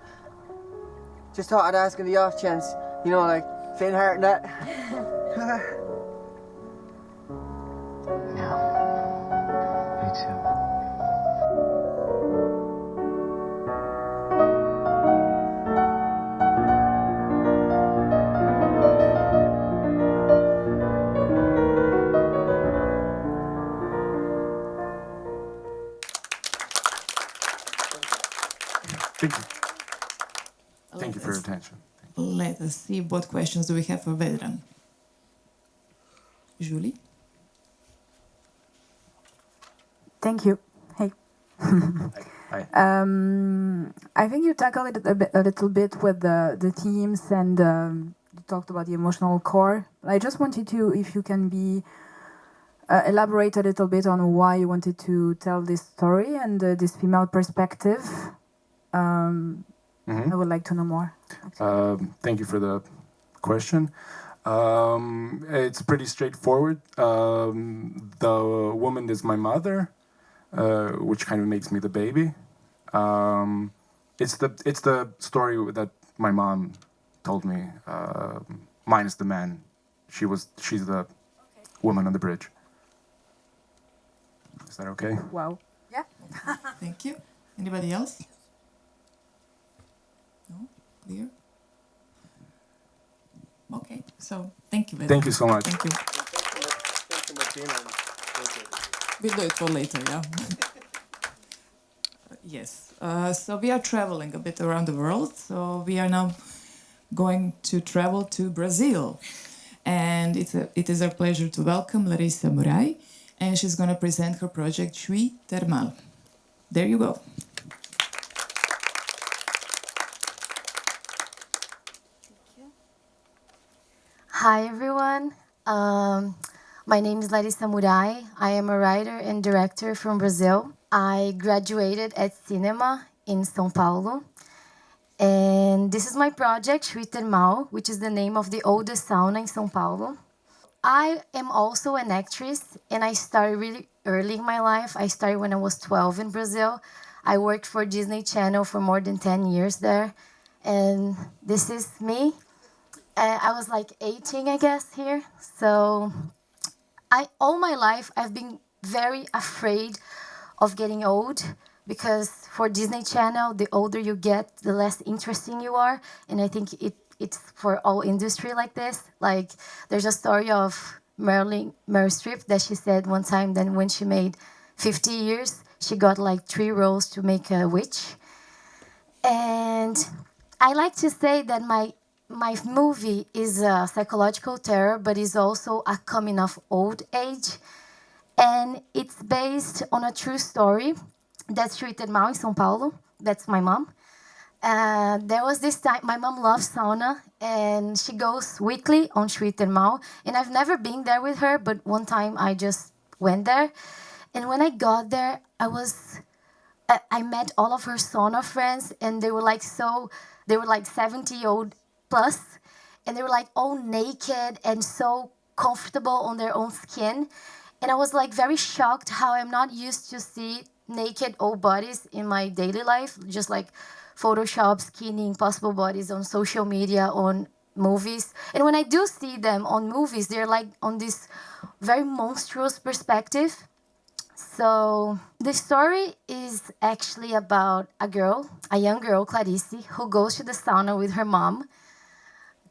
S12: Just thought I'd ask in the off chance. You know, like faint heart and that.
S14: Yeah.
S10: attention.
S6: Let us see what questions do we have for Vedran. Julie?
S3: Thank you. Hey.
S10: Hi.
S3: I think you tackled it a little bit with the themes and you talked about the emotional core. I just wanted to, if you can elaborate a little bit on why you wanted to tell this story and this female perspective. I would like to know more.
S10: Thank you for the question. It's pretty straightforward. The woman is my mother, which kind of makes me the baby. It's the story that my mom told me, minus the man. She's the woman on the bridge. Is that okay?
S3: Wow. Yeah.
S6: Thank you. Anybody else? No? Clear? Okay, so thank you.
S10: Thank you so much.
S6: Thank you.
S9: Thank you, Martina.
S6: We'll do it for later, yeah? Yes. So we are traveling a bit around the world. So we are now going to travel to Brazil. And it is our pleasure to welcome Larissa Murai. And she's going to present her project, Chui Thermal. There you go.
S15: Hi, everyone. My name is Larissa Murai. I am a writer and director from Brazil. I graduated at cinema in São Paulo. And this is my project, Chui Thermal, which is the name of the oldest sauna in São Paulo. I am also an actress, and I started really early in my life. I started when I was 12 in Brazil. I worked for Disney Channel for more than 10 years there. And this is me. I was like 18, I guess, here. So all my life, I've been very afraid of getting old because for Disney Channel, the older you get, the less interesting you are. And I think it's for all industry like this. Like, there's a story of Meryl Streep that she said one time that when she made 50 years, she got like 3 roles to make a witch. And I like to say that my movie is a psychological terror, but is also a coming of old age. And it's based on a true story. That's Chui Thermal in São Paulo. That's my mom. There was this time, my mom loves sauna, and she goes weekly on Chui Thermal. And I've never been there with her, but one time I just went there. And when I got there, I met all of her sauna friends, and they were like 70-year-old plus, and they were like all naked and so comfortable on their own skin. And I was like very shocked how I'm not used to see naked old bodies in my daily life, just like Photoshop, skinny, impossible bodies on social media, on movies. And when I do see them on movies, they're like on this very monstrous perspective. So the story is actually about a young girl, Clarice, who goes to the sauna with her mom,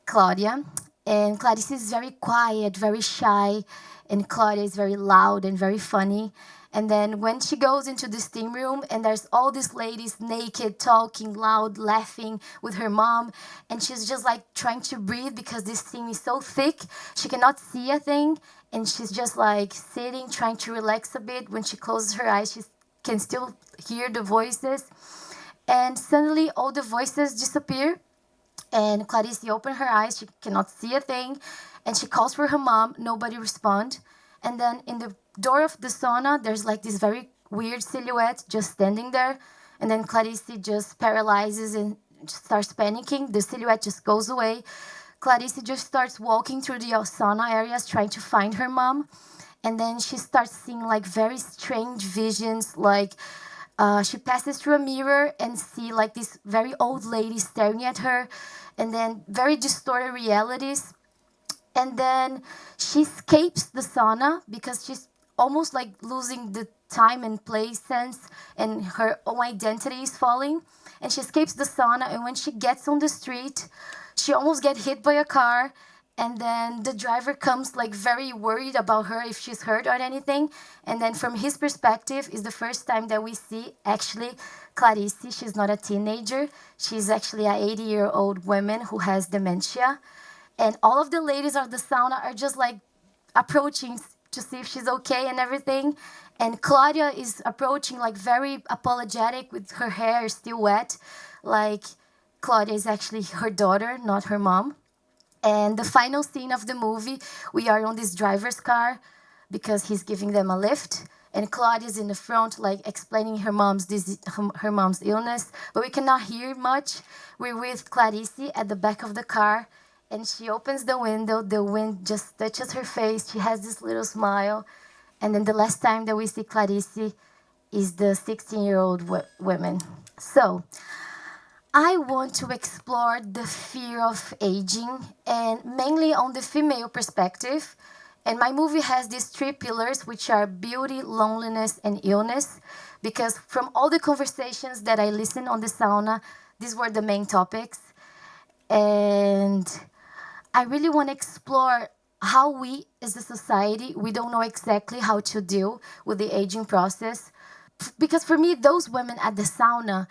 S15: Claudia. And Clarice is very quiet, very shy, and Claudia is very loud and very funny. And then when she goes into the steam room and there's all these ladies naked, talking loud, laughing with her mom, and she's just like trying to breathe because this steam is so thick, she cannot see a thing, and she's just like sitting, trying to relax a bit. When she closes her eyes, she can still hear the voices. And suddenly all the voices disappear, and Clarice opens her eyes, she cannot see a thing, and she calls for her mom, nobody responds. And then in the door of the sauna, there's like this very weird silhouette just standing there. And then Clarice just paralyzes and starts panicking. The silhouette just goes away. Clarice just starts walking through the sauna areas trying to find her mom. And then she starts seeing like very strange visions, like she passes through a mirror and see like this very old lady staring at her, and then very distorted realities. And then she escapes the sauna because she's almost like losing the time and place sense, and her own identity is falling. And she escapes the sauna, and when she gets on the street, she almost gets hit by a car, and then the driver comes like very worried about her if she's hurt or anything. And then from his perspective is the first time that we see actually Clarice. She's not a teenager. She's actually a 80-year-old woman who has dementia. And all of the ladies of the sauna are just like approaching to see if she's okay and everything. And Claudia is approaching like very apologetic with her hair still wet. Like Claudia is actually her daughter, not her mom. And the final scene of the movie, we are on this driver's car because he's giving them a lift. And Claudia's in the front, like explaining her mom's illness, but we cannot hear much. We're with Clarice at the back of the car, and she opens the window. The wind just touches her face. She has this little smile. And then the last time that we see Clarice is the 16-year-old woman. So I want to explore the fear of aging, and mainly on the female perspective. And my movie has these three pillars, which are beauty, loneliness, and illness. Because from all the conversations that I listened on the sauna, these were the main topics. And I really want to explore how we, as a society, we don't know exactly how to deal with the aging process. Because for me, those women at the sauna,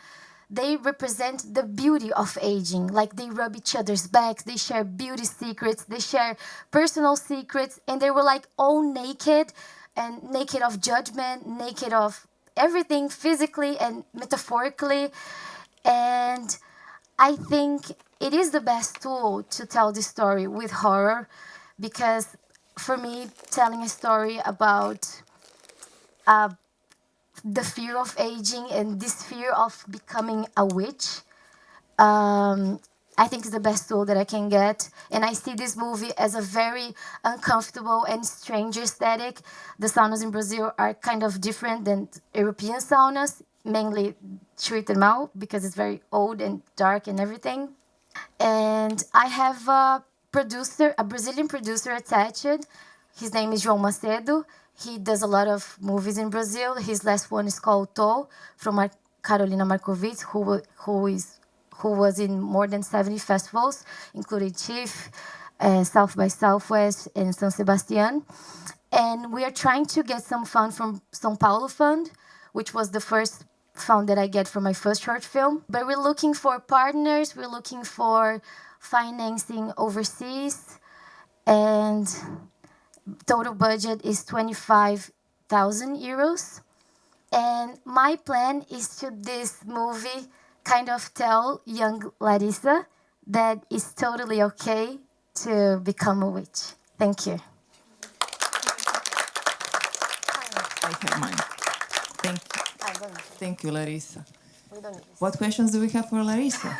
S15: they represent the beauty of aging. Like they rub each other's backs, they share beauty secrets, they share personal secrets, and they were like all naked, and naked of judgment, naked of everything physically and metaphorically. And I think it is the best tool to tell this story with horror, because for me, telling a story about the fear of aging and this fear of becoming a witch, I think is the best tool that I can get. And I see this movie as a very uncomfortable and strange aesthetic. The saunas in Brazil are kind of different than European saunas, mainly Chui Thermal, because it's very old and dark and everything. And I have a Brazilian producer attached. His name is João Macedo. He does a lot of movies in Brazil. His last one is called Tô, from Carolina Markovits, who was in more than 70 festivals, including Chief, South by Southwest, and San Sebastian. And we are trying to get some fund from São Paulo Fund, which was the first fund that I get for my first short film. But we're looking for partners. We're looking for financing overseas. And total budget is 25,000 euros. And my plan is to this movie kind of tell young Larissa that it's totally okay to become a witch. Thank you.
S6: I have mine. Thank you. Thank you, Larissa. What questions do we have for Larissa?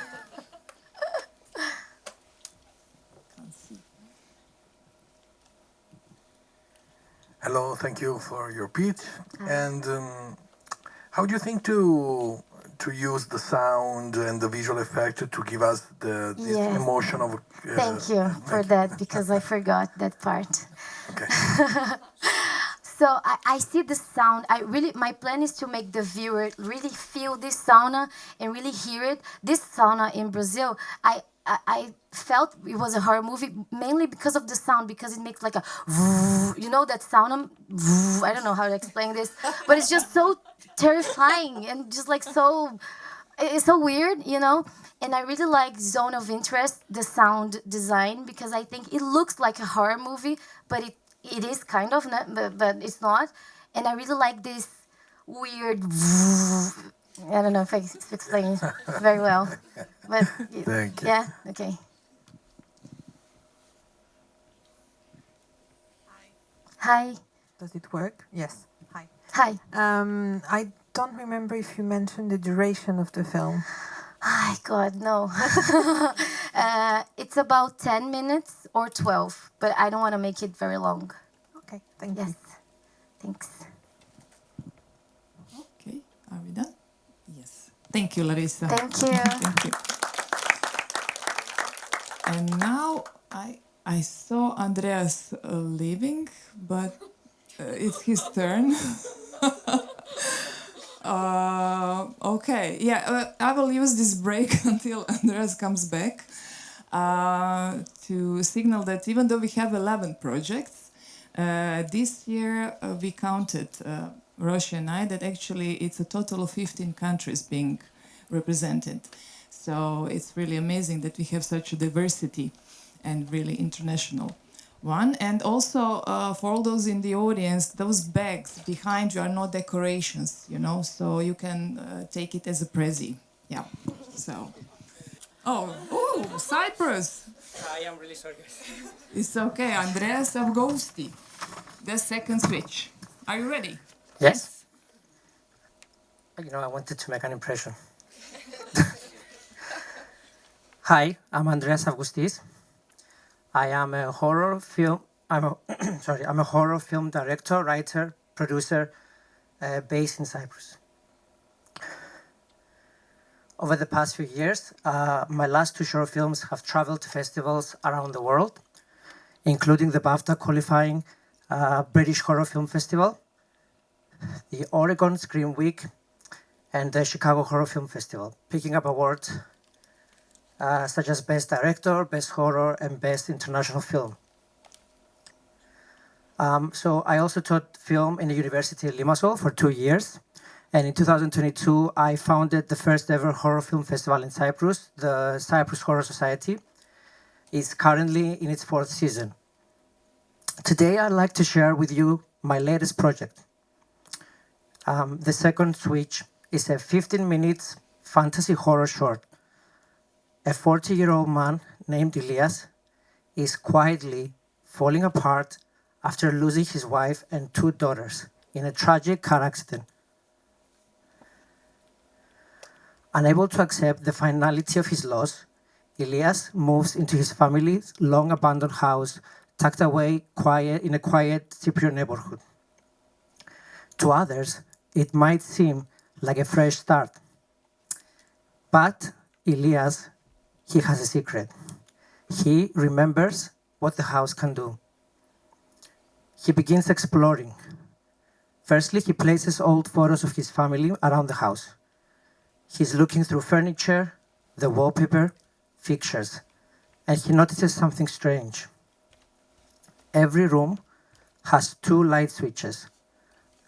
S9: Hello, thank you for your pitch. And how do you think to use the sound and the visual effect to give us this emotion of?
S15: Thank you for that, because I forgot that part.
S9: Okay.
S15: So I see the sound. My plan is to make the viewer really feel this sauna and really hear it. This sauna in Brazil, I felt it was a horror movie mainly because of the sound, because it makes like a, you know, that sound. I don't know how to explain this, but it's just so terrifying and just like so, it's so weird, you know. And I really like Zone of Interest, the sound design, because I think it looks like a horror movie, but it is kind of, but it's not. And I really like this weird. I don't know if I explain it very well, but
S9: thank you.
S15: Yeah, okay. Hi.
S4: Does it work? Yes. Hi.
S15: Hi.
S4: I don't remember if you mentioned the duration of the film.
S15: Oh, God, no. It's about 10 minutes or 12, but I don't want to make it very long.
S4: Okay, thank you.
S15: Yes, thanks.
S6: Okay, are we done? Yes. Thank you, Larissa.
S15: Thank you.
S6: Thank you. And now I saw Andreas leaving, but it's his turn. Okay, yeah, I will use this break until Andreas comes back. to signal that even though we have 11 projects, this year we counted, Roshi and I, that actually it's a total of 15 countries being represented. So it's really amazing that we have such a diversity and really international one. And also for all those in the audience, those bags behind you are not decorations, you know, so you can take it as a prezi. Yeah, so. Oh, Cyprus.
S16: I am really sorry, guys.
S6: It's okay, Andreas Avgosti. The second switch. Are you ready?
S16: Yes. You know, I wanted to make an impression. Hi, I'm Andreas Avgustis. I am a horror film. I'm a horror film director, writer, producer, based in Cyprus. Over the past few years, my last two short films have traveled to festivals around the world, including the BAFTA qualifying British Horror Film Festival, the Oregon Scream Week, and the Chicago Horror Film Festival, picking up awards such as Best Director, Best Horror, and Best International Film. So I also taught film in the University of Limassol for 2 years. And in 2022, I founded the first ever horror film festival in Cyprus, the Cyprus Horror Society. It's currently in its 4th season. Today, I'd like to share with you my latest project. The second switch is a 15-minute fantasy horror short. A 40-year-old man named Elias is quietly falling apart after losing his wife and 2 daughters in a tragic car accident. Unable to accept the finality of his loss, Elias moves into his family's long-abandoned house, tucked away in a quiet Cypriot neighborhood. To others, it might seem like a fresh start. But Elias, he has a secret. He remembers what the house can do. He begins exploring. Firstly, he places old photos of his family around the house. He's looking through furniture, the wallpaper, fixtures, and he notices something strange. Every room has 2 light switches.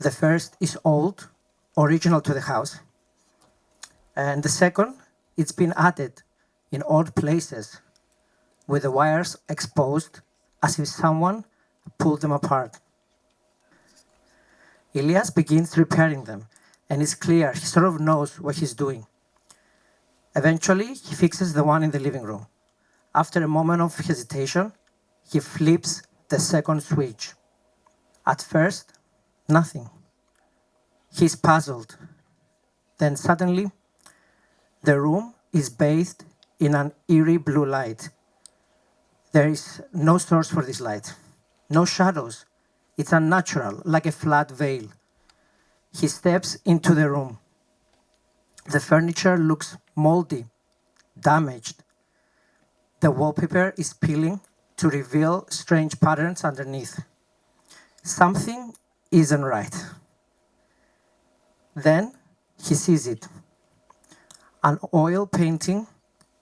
S16: The first is old, original to the house. And the second, it's been added in odd places, with the wires exposed as if someone pulled them apart. Elias begins repairing them, and it's clear he sort of knows what he's doing. Eventually, he fixes the one in the living room. After a moment of hesitation, he flips the second switch. At first, nothing. He's puzzled. Then suddenly, the room is bathed in an eerie blue light. There is no source for this light, no shadows. It's unnatural, like a flat veil. He steps into the room. The furniture looks moldy, damaged. The wallpaper is peeling to reveal strange patterns underneath. Something isn't right. Then he sees it. An oil painting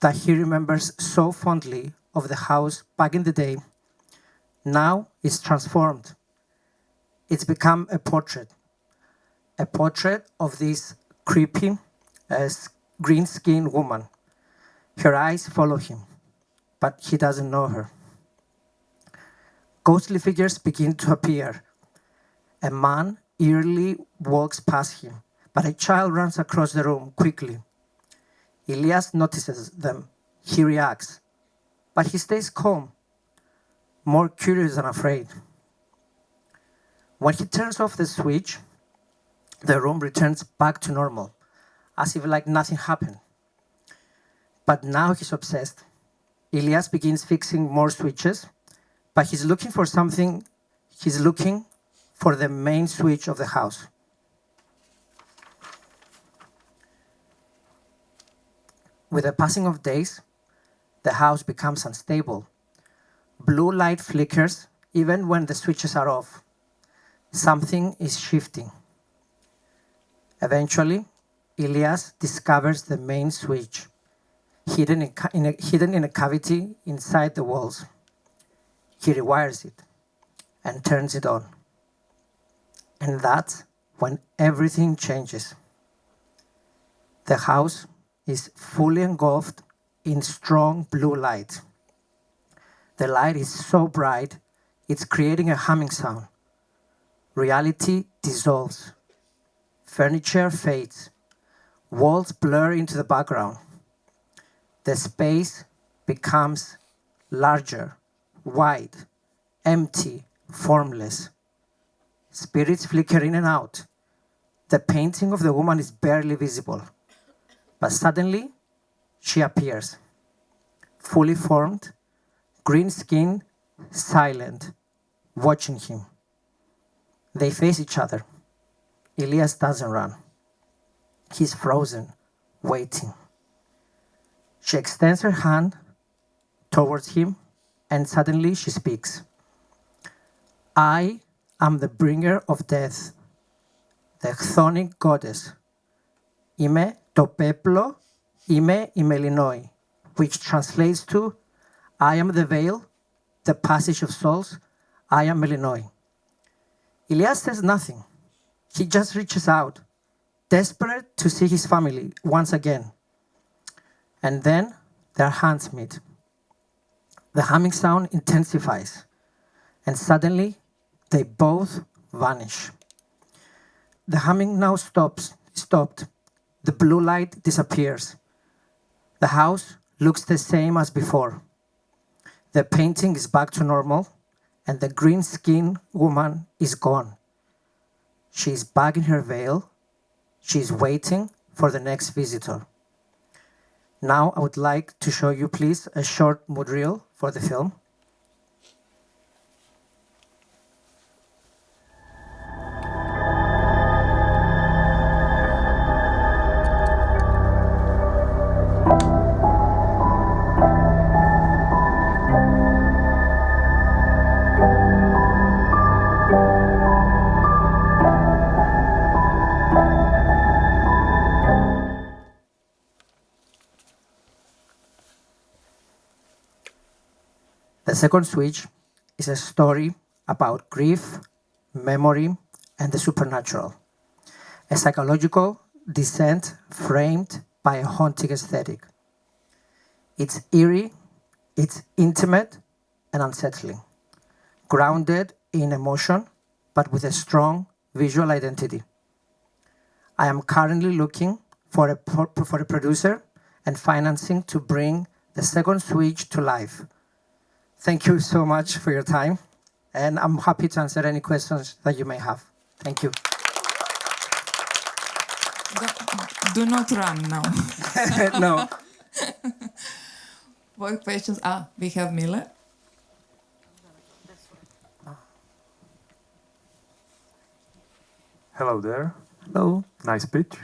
S16: that he remembers so fondly of the house back in the day, now is transformed. It's become a portrait of this creepy, green-skinned woman. Her eyes follow him, but he doesn't know her. Ghostly figures begin to appear. A man eerily walks past him, but a child runs across the room quickly. Elias notices them. He reacts, but he stays calm, more curious than afraid. When he turns off the switch, the room returns back to normal, as if like nothing happened. But now he's obsessed. Elias begins fixing more switches, but he's looking for something. He's looking for the main switch of the house. With the passing of days, the house becomes unstable. Blue light flickers even when the switches are off. Something is shifting. Eventually, Elias discovers the main switch. hidden in a cavity inside the walls. He rewires it and turns it on. And that's when everything changes. The house is fully engulfed in strong blue light. The light is so bright, it's creating a humming sound. Reality dissolves. Furniture fades. Walls blur into the background. The space becomes larger, wide, empty, formless. Spirits flicker in and out. The painting of the woman is barely visible. But suddenly, she appears. Fully formed, green skin, silent, watching him. They face each other. Elias doesn't run. He's frozen, waiting. She extends her hand towards him, and suddenly she speaks. I am the bringer of death, the chthonic goddess. Είμαι το πέπλο, είμαι η μελινόη, which translates to, I am the veil, the passage of souls, I am Melinoi. Elias says nothing. He just reaches out, desperate to see his family once again. And then their hands meet. The humming sound intensifies, and suddenly they both vanish. The humming now stopped. The blue light disappears. The house looks the same as before. The painting is back to normal, and the green-skinned woman is gone. She's back in her veil. She's waiting for the next visitor. Now I would like to show you, please, a short mood reel for the film. The second switch is a story about grief, memory, and the supernatural. A psychological descent framed by a haunting aesthetic. It's eerie, it's intimate, and unsettling. Grounded in emotion, but with a strong visual identity. I am currently looking for a producer and financing to bring the second switch to life. Thank you so much for your time, and I'm happy to answer any questions that you may have. Thank you.
S6: Do not run now.
S16: No.
S6: More questions? We have Miller.
S7: Hello there.
S16: Hello.
S7: Nice pitch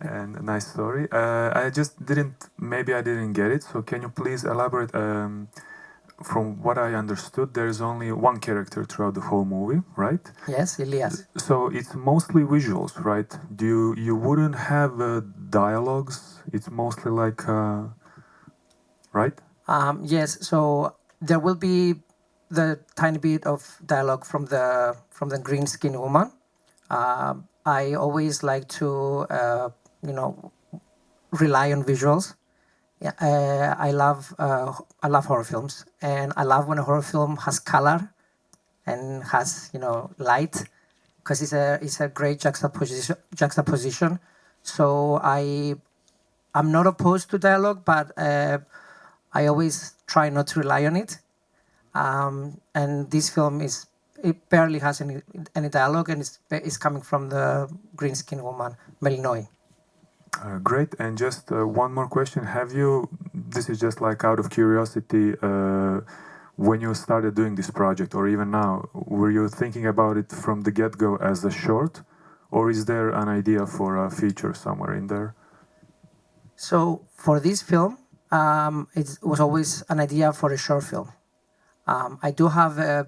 S7: and a nice story. I didn't get it, so can you please elaborate? From what I understood, there's only one character throughout the whole movie, right?
S16: Yes, Elias.
S7: So it's mostly visuals, right? You wouldn't have dialogues? It's mostly like, right?
S16: Yes. So there will be the tiny bit of dialogue from the green skin woman. I always like to rely on visuals. I love horror films, and I love when a horror film has color and has light, because it's a great juxtaposition. So I'm not opposed to dialogue, but I always try not to rely on it. And this film it barely has any dialogue, and it's coming from the green skin woman, Melinoi.
S7: Great, and just one more question. This is just like out of curiosity, when you started doing this project, or even now, were you thinking about it from the get-go as a short, or is there an idea for a feature somewhere in there?
S16: So for this film, it was always an idea for a short film. I do have a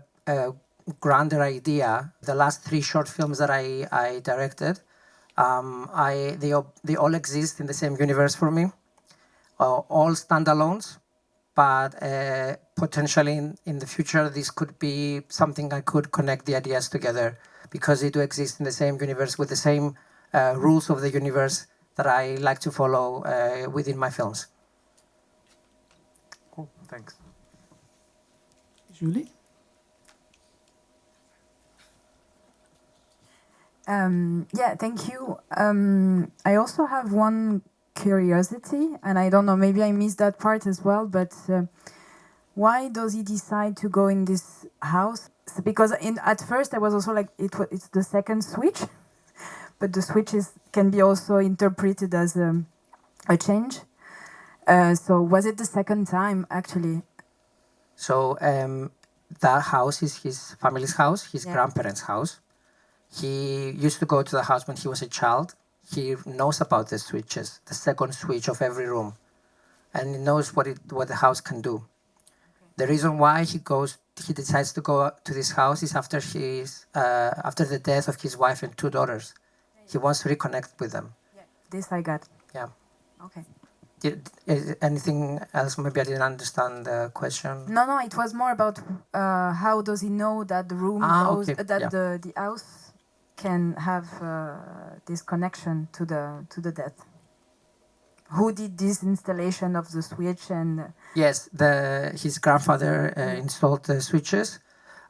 S16: grander idea. The last 3 short films that I directed, they all exist in the same universe for me. all standalones, but potentially in the future, this could be something I could connect the ideas together because they do exist in the same universe with the same rules of the universe that I like to follow within my films.
S7: Cool, thanks.
S6: Julie?
S3: Yeah, thank you. I also have one curiosity, and I don't know, maybe I missed that part as well, but why does he decide to go in this house? Because at first I was also like, it's the second switch, but the switches can be also interpreted as a change. So was it the second time, actually?
S16: So that house is his family's house, his grandparents' house. He used to go to the house when he was a child. He knows about the switches, the second switch of every room, and he knows what the house can do. The reason why he decides to go to this house is after the death of his wife and 2 daughters. He wants to reconnect with them.
S3: This I got.
S16: Yeah.
S3: Okay.
S16: Anything else? Maybe I didn't understand the question.
S3: No, it was more about how does he know that the room, the house can have this connection to the death? Who did this installation of the switch and?
S16: Yes, his grandfather installed the switches.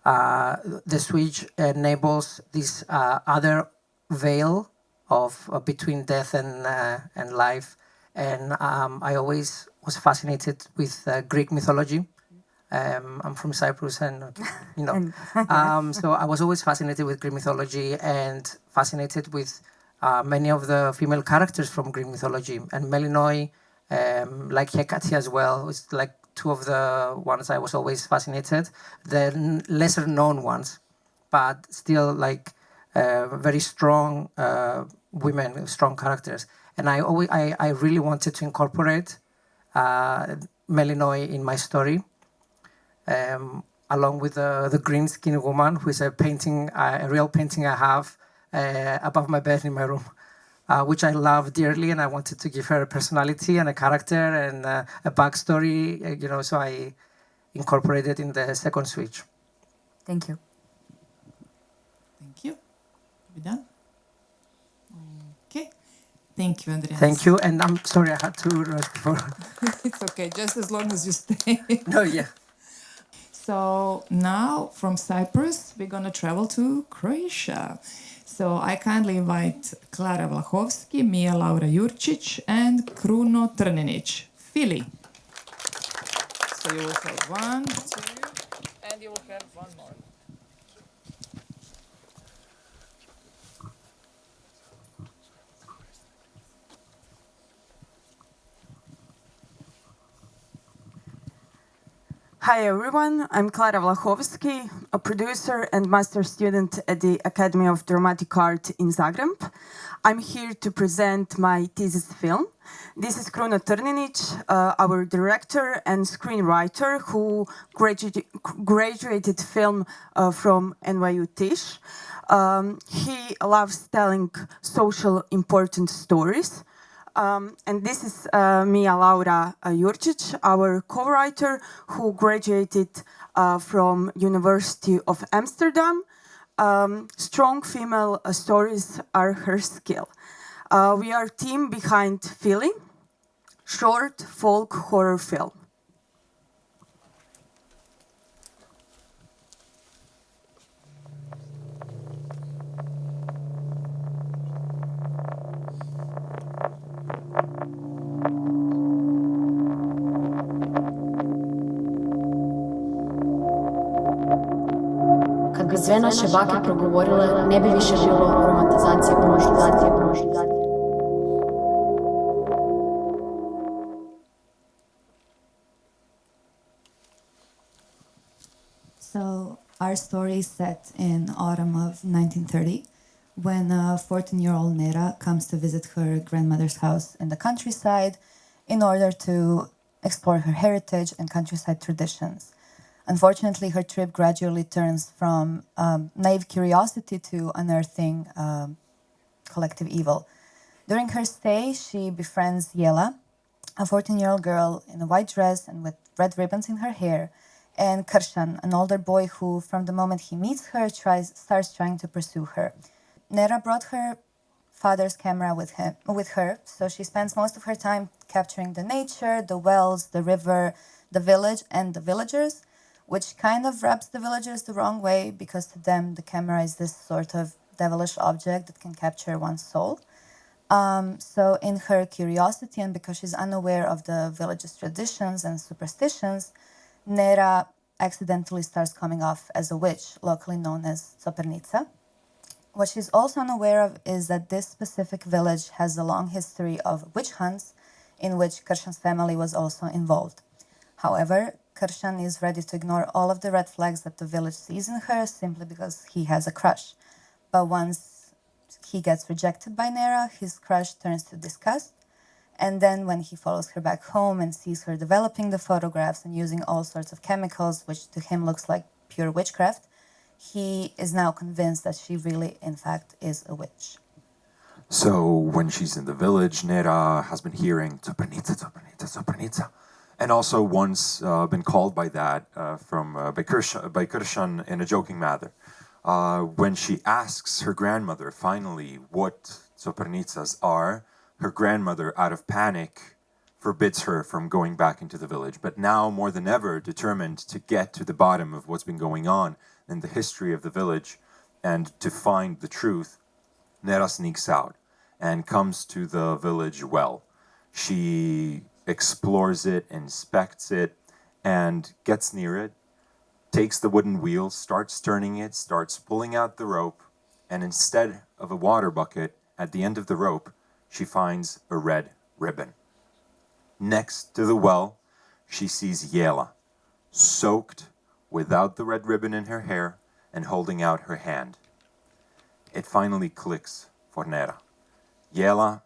S16: The switch enables this other veil of between death and life. And I always was fascinated with Greek mythology. I'm from Cyprus, and so I was always fascinated with Greek mythology and fascinated with many of the female characters from Greek mythology. And Melinoi, like Hecate as well, is like two of the ones I was always fascinated. The lesser known ones, but still like very strong women, strong characters. And I really wanted to incorporate Melinoi in my story, along with the green skinned woman, who is a real painting I have above my bed in my room, which I love dearly, and I wanted to give her a personality and a character and a backstory, so I incorporated in the second switch.
S3: Thank you.
S6: Thank you. We done? Okay. Thank you, Andreas.
S16: Thank you, and I'm sorry I had to rush before.
S6: It's okay, just as long as you stay.
S16: No, yeah.
S6: So now from Cyprus, we're going to travel to Croatia. So I kindly invite Klara Vlahovski, Mia Laura Jurčić, and Kruno Trninić. Fili. So you will have 1, 2, and you will have one more.
S2: Hi everyone, I'm Klara Vlahovski, a producer and master student at the Academy of Dramatic Art in Zagreb. I'm here to present my thesis film. This is Kruno Trninić, our director and screenwriter who graduated film from NYU Tisch. He loves telling social important stories. And this is Mia Laura Jurčić, our co-writer who graduated from University of Amsterdam. Strong female stories are her skill. We are team behind Fili, short folk horror film.
S17: Kad bi sve naše bake progovorile, ne bi više bilo romantizacije prošlosti.
S18: So our story is set in autumn of 1930, when a 14-year-old Nera comes to visit her grandmother's house in the countryside in order to explore her heritage and countryside traditions. Unfortunately, her trip gradually turns from naive curiosity to unearthing collective evil. During her stay, she befriends Jela, a 14-year-old girl in a white dress and with red ribbons in her hair, and Karshan, an older boy who, from the moment he meets her, starts trying to pursue her. Nera brought her father's camera with her, so she spends most of her time capturing the nature, the wells, the river, the village, and the villagers, which kind of rubs the villagers the wrong way because to them the camera is this sort of devilish object that can capture one's soul. So in her curiosity and because she's unaware of the village's traditions and superstitions, Nera accidentally starts coming off as a witch, locally known as Copernica. What she's also unaware of is that this specific village has a long history of witch hunts in which Karshan's family was also involved. However, Karshan is ready to ignore all of the red flags that the village sees in her simply because he has a crush. But once he gets rejected by Nera, his crush turns to disgust. And then when he follows her back home and sees her developing the photographs and using all sorts of chemicals, which to him looks like pure witchcraft, he is now convinced that she really, in fact, is a witch.
S19: So when she's in the village, Nera has been hearing Copernica, Copernica, Copernica, and also once been called by that by Karshan in a joking manner. When she asks her grandmother finally what Copernicas are, her grandmother, out of panic, forbids her from going back into the village. But now, more than ever, determined to get to the bottom of what's been going on in the history of the village and to find the truth, Nera sneaks out and comes to the village well. She explores it, inspects it, and gets near it, takes the wooden wheel, starts turning it, starts pulling out the rope, and instead of a water bucket, at the end of the rope, she finds a red ribbon. Next to the well, she sees Yela, soaked, without the red ribbon in her hair, and holding out her hand. It finally clicks for Nera. Yela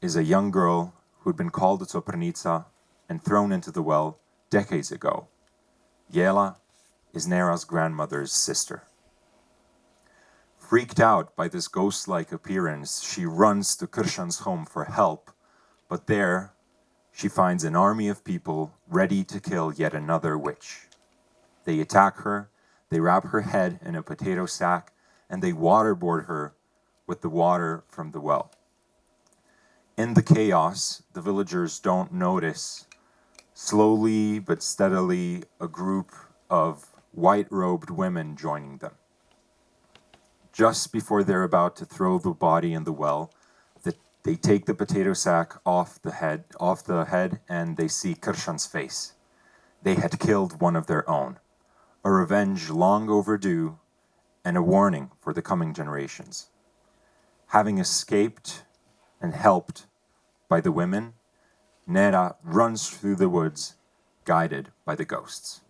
S19: is a young girl who'd been called a Copernica and thrown into the well decades ago. Yela is Nera's grandmother's sister. Freaked out by this ghost-like appearance, she runs to Karshan's home for help, but there she finds an army of people ready to kill yet another witch. They attack her, they wrap her head in a potato sack, and they waterboard her with the water from the well. In the chaos, the villagers don't notice, slowly but steadily, a group of white-robed women joining them. Just before they're about to throw the body in the well, they take the potato sack off the head, and they see Karshan's face. They had killed one of their own, a revenge long overdue, and a warning for the coming generations. Having escaped and helped by the women, Nera runs through the woods, guided by the ghosts.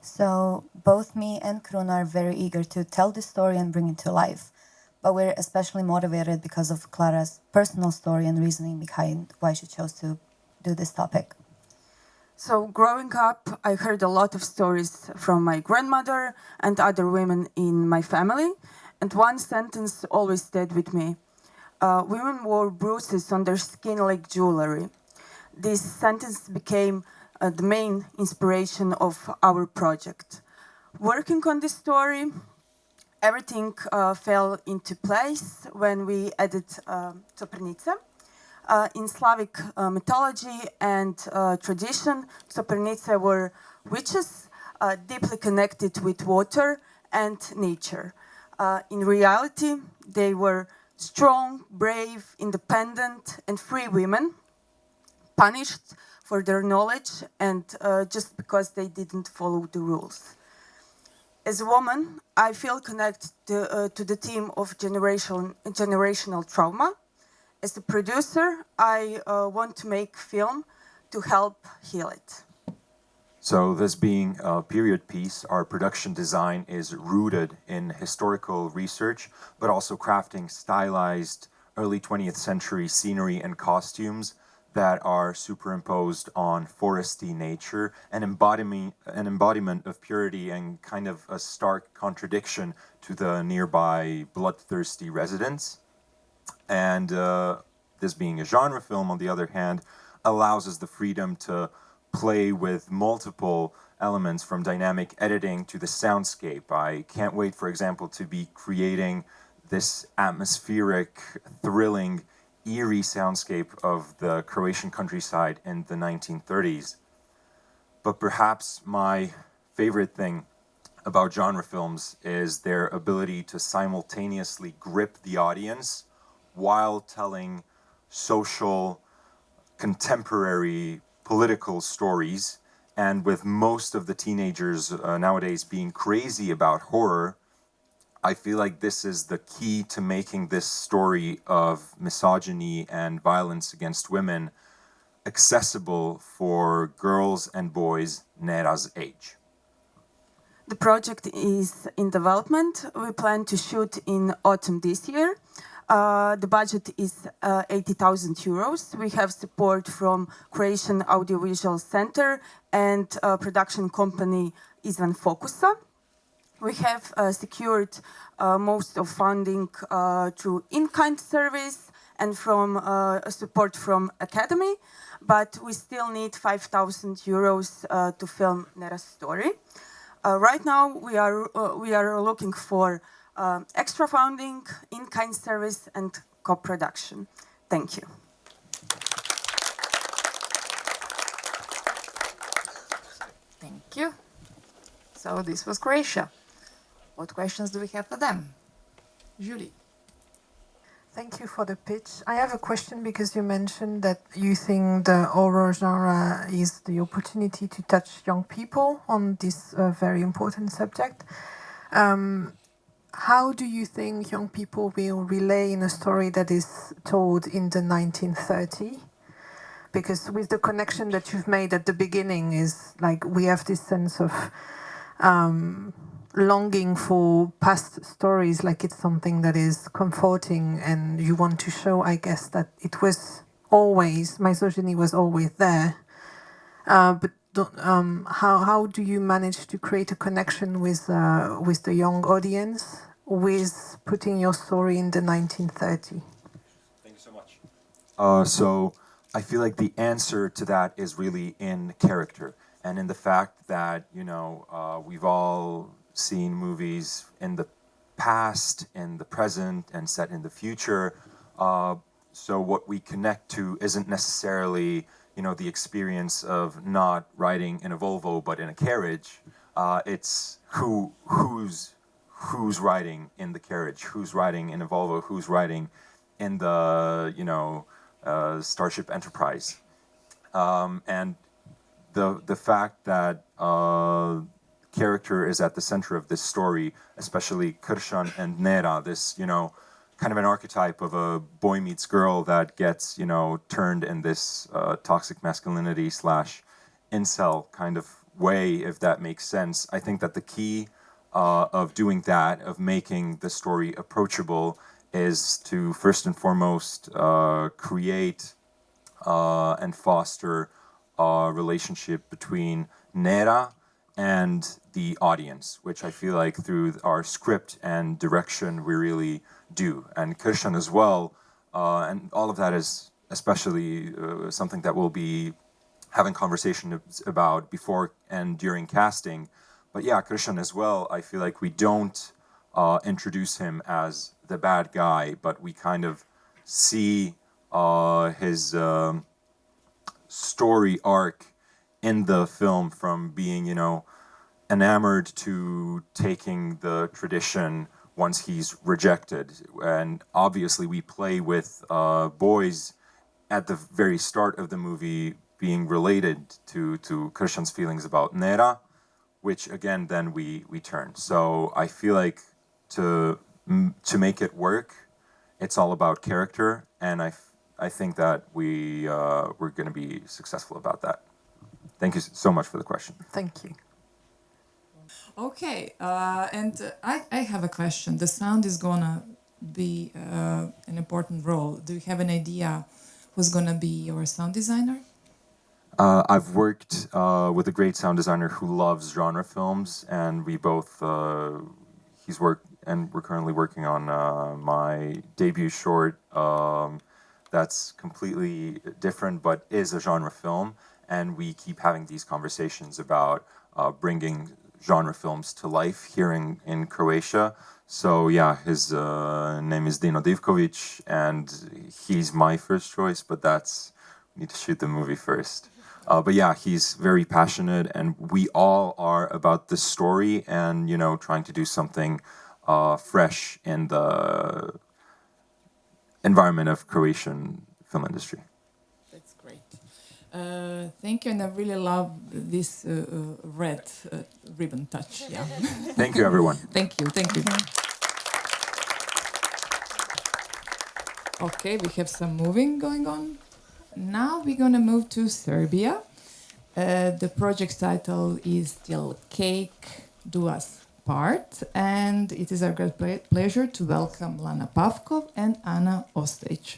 S18: So both me and Kruna are very eager to tell this story and bring it to life. But we're especially motivated because of Clara's personal story and reasoning behind why she chose to do this topic.
S2: So growing up, I heard a lot of stories from my grandmother and other women in my family. And one sentence always stayed with me. Women wore bruises on their skin like jewelry. This sentence became the main inspiration of our project. Working on this story, everything fell into place when we added Copernica. In Slavic mythology and tradition, Copernica were witches deeply connected with water and nature. In reality, they were strong, brave, independent, and free women, punished for their knowledge and just because they didn't follow the rules. As a woman, I feel connected to the theme of generational trauma. As a producer, I want to make film to help heal it.
S19: So this being a period piece, our production design is rooted in historical research, but also crafting stylized early 20th century scenery and costumes that are superimposed on foresty nature, an embodiment of purity and kind of a stark contradiction to the nearby bloodthirsty residents. And this being a genre film, on the other hand, allows us the freedom to play with multiple elements from dynamic editing to the soundscape. I can't wait, for example, to be creating this atmospheric, thrilling, eerie soundscape of the Croatian countryside in the 1930s. But perhaps my favorite thing about genre films is their ability to simultaneously grip the audience while telling social, contemporary, political stories. And with most of the teenagers nowadays being crazy about horror, I feel like this is the key to making this story of misogyny and violence against women accessible for girls and boys Nera's age.
S20: The project is in development. We plan to shoot in autumn this year. The budget is 80,000 euros. We have support from Croatian Audiovisual Center and production company Izvan Fokusa. We have secured most of funding through in-kind service and from support from Academy, but we still need 5,000 euros to film Nera's story. Right now, we are looking for extra funding, in-kind service, and co-production. Thank you.
S1: Thank you. So this was Croatia. What questions do we have for them? Julie.
S4: Thank you for the pitch. I have a question because you mentioned that you think the horror genre is the opportunity to touch young people on this very important subject. How do you think young people will relay in a story that is told in the 1930s? Because with the connection that you've made at the beginning is like we have this sense of longing for past stories, like it's something that is comforting, and you want to show, I guess, that it was always, misogyny was always there. But how do you manage to create a connection with the young audience with putting your story in the 1930s?
S19: Thank you so much. So I feel like the answer to that is really in character and in the fact that, you know, we've all seen movies in the past, in the present, and set in the future. So what we connect to isn't necessarily, you know, the experience of not riding in a Volvo but in a carriage. It's who's riding in the carriage, who's riding in a Volvo, who's riding in the, you know, Starship Enterprise, and the fact that character is at the center of this story, especially Krshan and Nera, this, you know, kind of an archetype of a boy meets girl that gets, you know, turned in this toxic masculinity / incel kind of way, if that makes sense. I think that the key of doing that, of making the story approachable, is to first and foremost create and foster a relationship between Nera and the audience, which I feel like through our script and direction we really do. And Krshan as well, and all of that is especially something that we'll be having conversations about before and during casting. But yeah, Krshan as well, I feel like we don't introduce him as the bad guy, but we kind of see his story arc in the film, from being, you know, enamored to taking the tradition once he's rejected. And obviously we play with boys at the very start of the movie being related to Krshan's feelings about Nera, which again then we turn. So I feel like to make it work, it's all about character, and I think that we're going to be successful about that. Thank you so much for the question.
S4: Thank you.
S6: Okay, and I have a question. The sound is gonna be an important role. Do you have an idea who's gonna be your sound designer?
S19: I've worked with a great sound designer who loves genre films, and we both, he's worked, and we're currently working on my debut short, that's completely different, but is a genre film. And we keep having these conversations about bringing genre films to life here in Croatia. So yeah, his name is Dino Divkovic, and he's my first choice, but we need to shoot the movie first. But yeah, he's very passionate, and we all are about this story and, you know, trying to do something fresh in the environment of Croatian film industry.
S6: That's great. Thank you, and I really love this red ribbon touch. Yeah.
S19: Thank you, everyone.
S6: Thank you. Thank you. Okay, we have some moving going on. Now we're going to move to Serbia. The project title is still Cake Do Us Part, and it is our great pleasure to welcome Lana Pavkov and Ana Ostojic.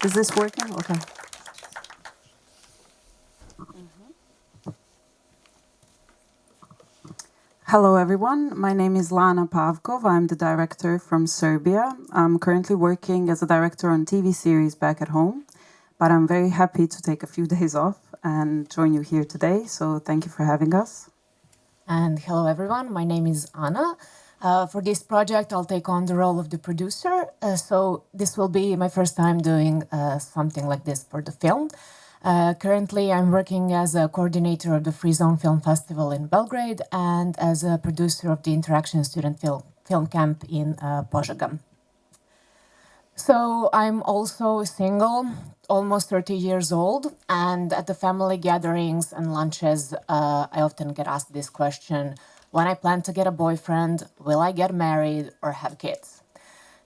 S20: Is this working? Okay. Hello, everyone. My name is Lana Pavkov. I'm the director from Serbia. I'm currently working as a director on TV series back at home, but I'm very happy to take a few days off and join you here today. So thank you for having us.
S21: And hello, everyone. My name is Anna. For this project, I'll take on the role of the producer. So this will be my first time doing something like this for the film. Currently, I'm working as a coordinator of the Free Zone Film Festival in Belgrade and as a producer of the Interaction Student Film Camp in Požega. So I'm also single, almost 30 years old, and at the family gatherings and lunches, I often get asked this question: when I plan to get a boyfriend, will I get married or have kids?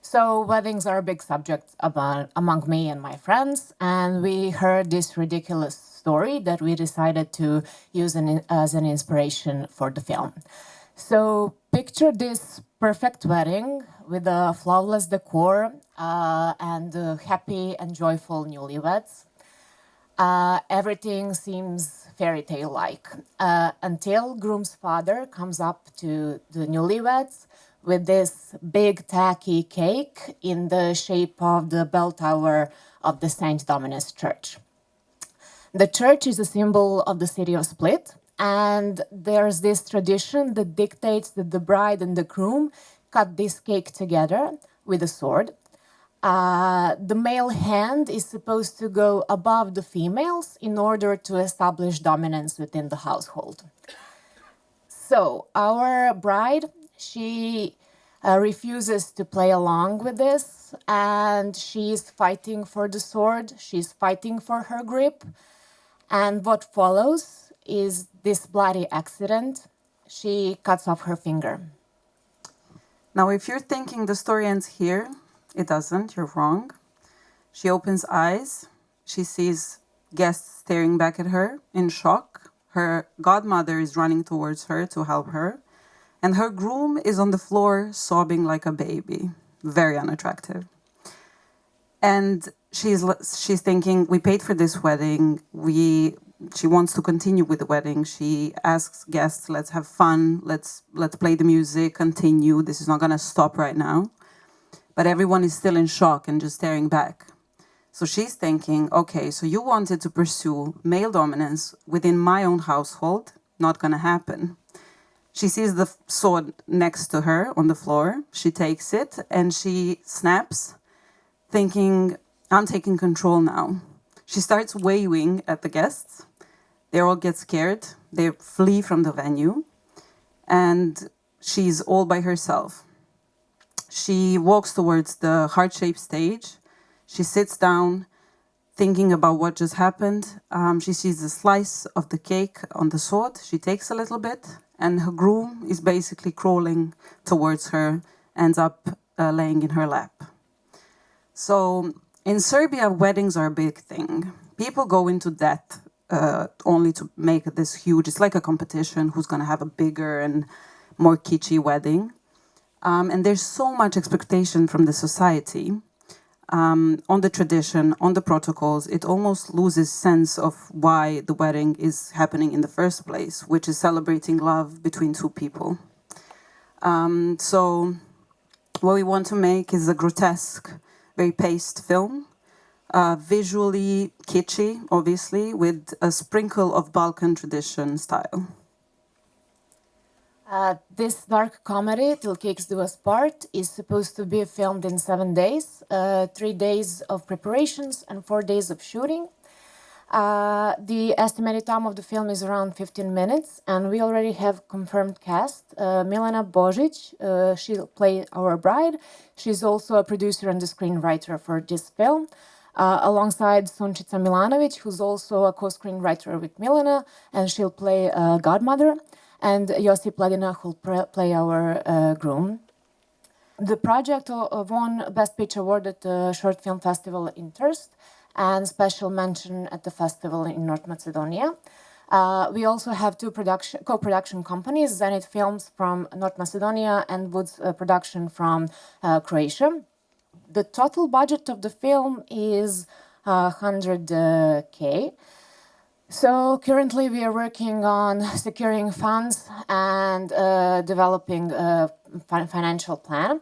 S21: So weddings are a big subject among me and my friends, and we heard this ridiculous story that we decided to use as an inspiration for the film. So picture this perfect wedding with a flawless decor and happy and joyful newlyweds. Everything seems fairy tale-like until groom's father comes up to the newlyweds with this big tacky cake in the shape of the bell tower of the St. Dominus Church. The church is a symbol of the city of Split, and there's this tradition that dictates that the bride and the groom cut this cake together with a sword. The male hand is supposed to go above the females in order to establish dominance within the household. So our bride, she refuses to play along with this, and she's fighting for the sword, she's fighting for her grip, and what follows is this bloody accident. She cuts off her finger.
S20: Now, if you're thinking the story ends here, it doesn't, you're wrong. She opens eyes, she sees guests staring back at her in shock. Her godmother is running towards her to help her, and her groom is on the floor sobbing like a baby. Very unattractive. And she's thinking, we paid for this wedding. She wants to continue with the wedding. She asks guests, let's have fun. Let's play the music, continue. This is not going to stop right now. But everyone is still in shock and just staring back. So she's thinking, okay, so you wanted to pursue male dominance within my own household. Not going to happen. She sees the sword next to her on the floor. She takes it and she snaps, thinking, I'm taking control now. She starts waving at the guests. They all get scared. They flee from the venue. And she's all by herself. She walks towards the heart-shaped stage. She sits down, thinking about what just happened. She sees a slice of the cake on the sword. She takes a little bit, and her groom is basically crawling towards her, ends up laying in her lap. So in Serbia, weddings are a big thing. People go into debt only to make this huge, it's like a competition, who's going to have a bigger and more kitschy wedding. And there's so much expectation from the society on the tradition, on the protocols. It almost loses sense of why the wedding is happening in the first place, which is celebrating love between two people. So what we want to make is a grotesque, very paced film, visually kitschy, obviously, with a sprinkle of Balkan tradition style.
S21: This dark comedy, Till Cakes Do Us Part, is supposed to be filmed in 7 days, 3 days of preparations and 4 days of shooting. The estimated time of the film is around 15 minutes, and we already have confirmed cast. Milena Božić, she'll play our bride. She's also a producer and a screenwriter for this film, alongside Sunčica Milanović, who's also a co-screenwriter with Milena, and she'll play a godmother, and Josip Ledina, who'll play our groom. The project won Best Pitch Award at the Short Film Festival in Trst, and special mention at the festival in North Macedonia. We also have two co-production companies, Zenit Films from North Macedonia and Woods Production from Croatia. The total budget of the film is 100K. So currently we are working on securing funds and developing a financial plan.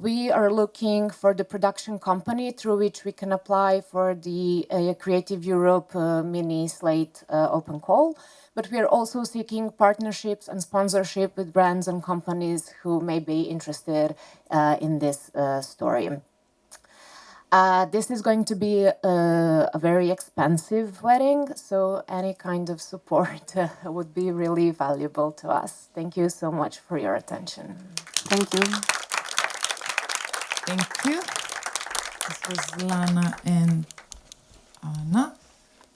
S21: We are looking for the production company through which we can apply for the Creative Europe mini slate open call. But we are also seeking partnerships and sponsorship with brands and companies who may be interested in this story. This is going to be a very expensive wedding, so any kind of support would be really valuable to us. Thank you so much for your attention.
S20: Thank you.
S6: Thank you. This was Lana and Anna.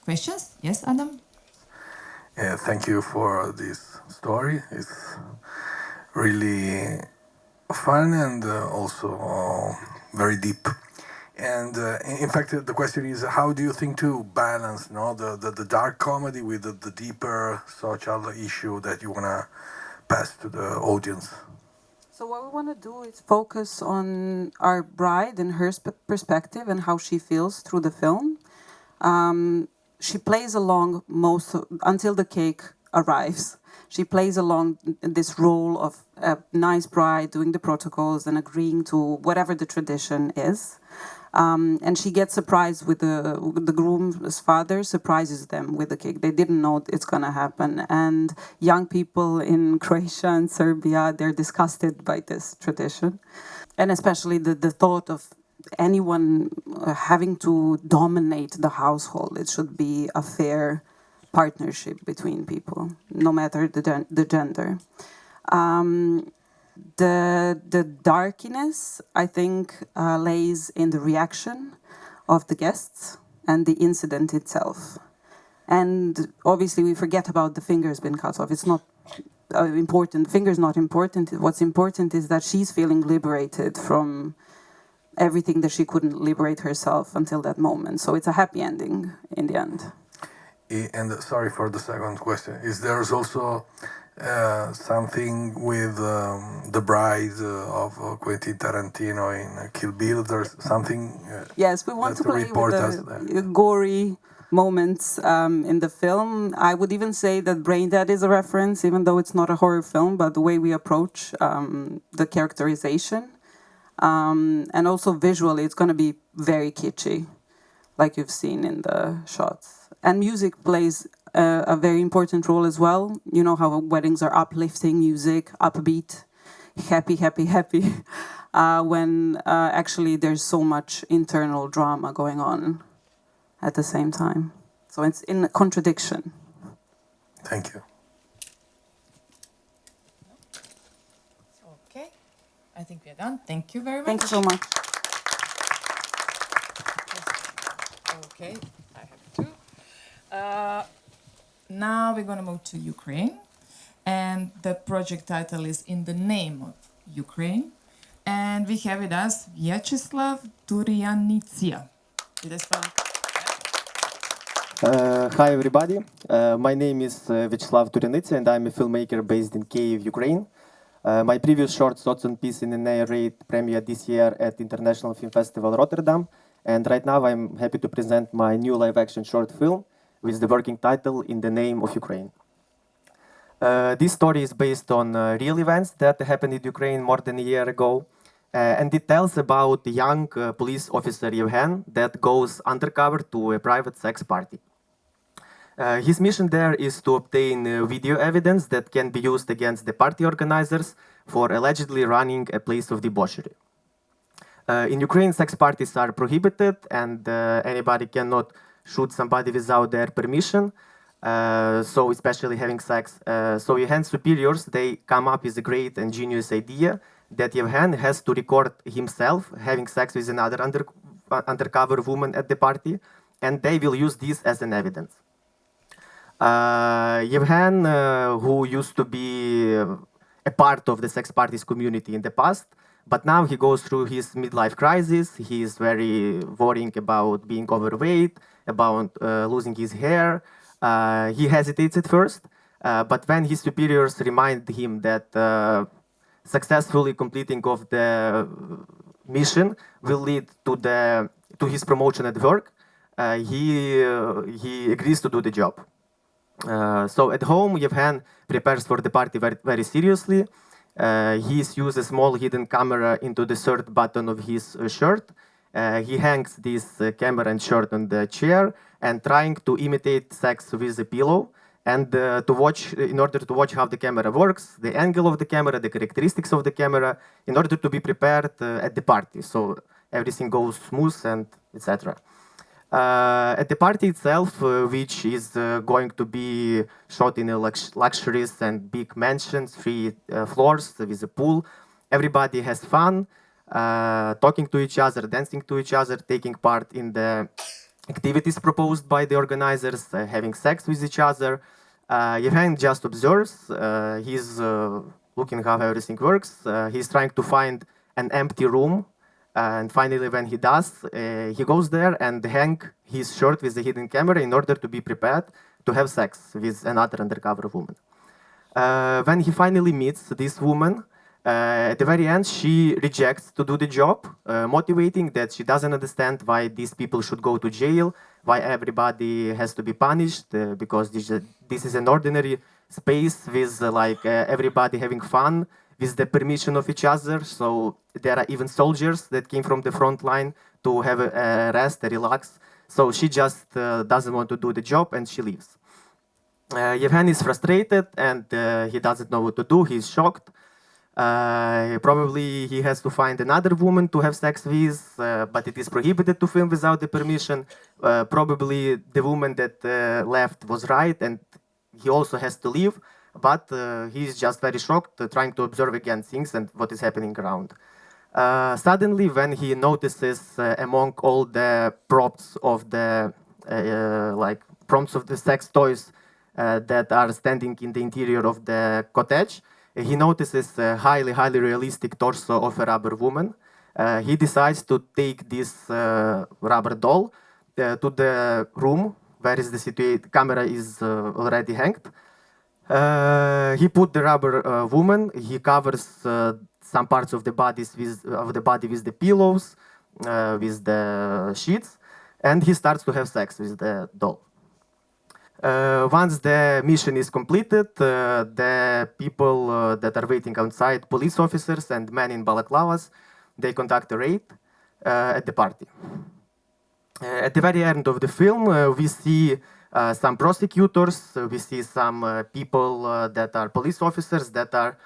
S6: Questions? Yes, Adam?
S9: Yeah, thank you for this story. It's really fun and also very deep. And in fact, the question is, how do you think to balance the dark comedy with the deeper social issue that you want to pass to the audience?
S20: So what we want to do is focus on our bride and her perspective and how she feels through the film. She plays along until the cake arrives. She plays along this role of a nice bride, doing the protocols and agreeing to whatever the tradition is. And she gets surprised with the groom's father surprises them with the cake. They didn't know it's going to happen. And young people in Croatia and Serbia, they're disgusted by this tradition. And especially the thought of anyone having to dominate the household. It should be a fair partnership between people, no matter the gender. The darkness, I think, lays in the reaction of the guests and the incident itself. And obviously we forget about the fingers being cut off. It's not important. The finger's not important. What's important is that she's feeling liberated from everything that she couldn't liberate herself until that moment. So it's a happy ending in the end.
S9: And sorry for the second question. Is there also something with the bride of Quentin Tarantino in Kill Bill? There's something.
S20: Yes, we want to play with the gory moments in the film. I would even say that Brain Dead is a reference, even though it's not a horror film, but the way we approach the characterization. And also visually, it's going to be very kitschy, like you've seen in the shots. And music plays a very important role as well. You know how weddings are uplifting music, upbeat, happy, happy, happy, when actually there's so much internal drama going on at the same time. So it's in contradiction.
S9: Thank you.
S6: Okay, I think we're done. Thank you very much.
S20: Thank you so much.
S6: Okay, I have two. Now we're going to move to Ukraine, and the project title is In the Name of Ukraine, and we have with us Vyacheslav Turyanitsia. Did I spell it?
S8: Hi everybody, my name is Vyacheslav Turyanitsia and I'm a filmmaker based in Kyiv, Ukraine. My previous short Thoughts on Peace in an Air premiered this year at International Film Festival Rotterdam, and right now I'm happy to present my new live-action short film with the working title In the Name of Ukraine. This story is based on real events that happened in Ukraine more than a year ago, And it tells about a young police officer Yevhen that goes undercover to a private sex party. His mission there is to obtain video evidence that can be used against the party organizers for allegedly running a place of debauchery. In Ukraine, sex parties are prohibited, and anybody cannot shoot somebody without their permission. So especially having sex. So Yevhen's superiors, they come up with a great and genius idea that Yevhen has to record himself having sex with another undercover woman at the party, and they will use this as an evidence. Yevhen, who used to be a part of the sex parties community in the past, but now he goes through his midlife crisis. He is very worrying about being overweight, about losing his hair. He hesitates at first, but when his superiors remind him that successfully completing of the mission will lead to his promotion at work, he agrees to do the job. So at home, Yevhen prepares for the party very, very seriously. He uses a small hidden camera into the third button of his shirt. He hangs this camera and shirt on the chair and trying to imitate sex with a pillow and in order to watch how the camera works, the angle of the camera, the characteristics of the camera, in order to be prepared at the party. So everything goes smooth and etc. At the party itself, which is going to be shot in a luxurious and big mansions, 3 floors with a pool, everybody has fun, talking to each other, dancing to each other, taking part in the activities proposed by the organizers, having sex with each other. Yevhen just observes, he's looking how everything works, he's trying to find an empty room. And finally, when he does, he goes there and hangs his shirt with the hidden camera in order to be prepared to have sex with another undercover woman. When he finally meets this woman, at the very end, she rejects to do the job, motivating that she doesn't understand why these people should go to jail, why everybody has to be punished, because this is an ordinary space with everybody having fun, with the permission of each other. So there are even soldiers that came from the front line to have a rest, a relax. So she just doesn't want to do the job and she leaves. Yevhen is frustrated and he doesn't know what to do. He's shocked. Probably he has to find another woman to have sex with, but it is prohibited to film without the permission. Probably the woman that left was right and he also has to leave. But he's just very shocked, trying to observe again things and what is happening around. Suddenly, when he notices among all the props of the sex toys that are standing in the interior of the cottage, he notices a highly realistic torso of a rubber woman. He decides to take this rubber doll to the room where is the camera is already hanged. He put the rubber woman. He covers some parts of the body with the pillows, with the sheets, and he starts to have sex with the doll. Once the mission is completed, the people that are waiting outside, police officers and men in balaclavas, they conduct a raid at the party. At the very end of the film, we see some prosecutors, we see some people that are police officers that are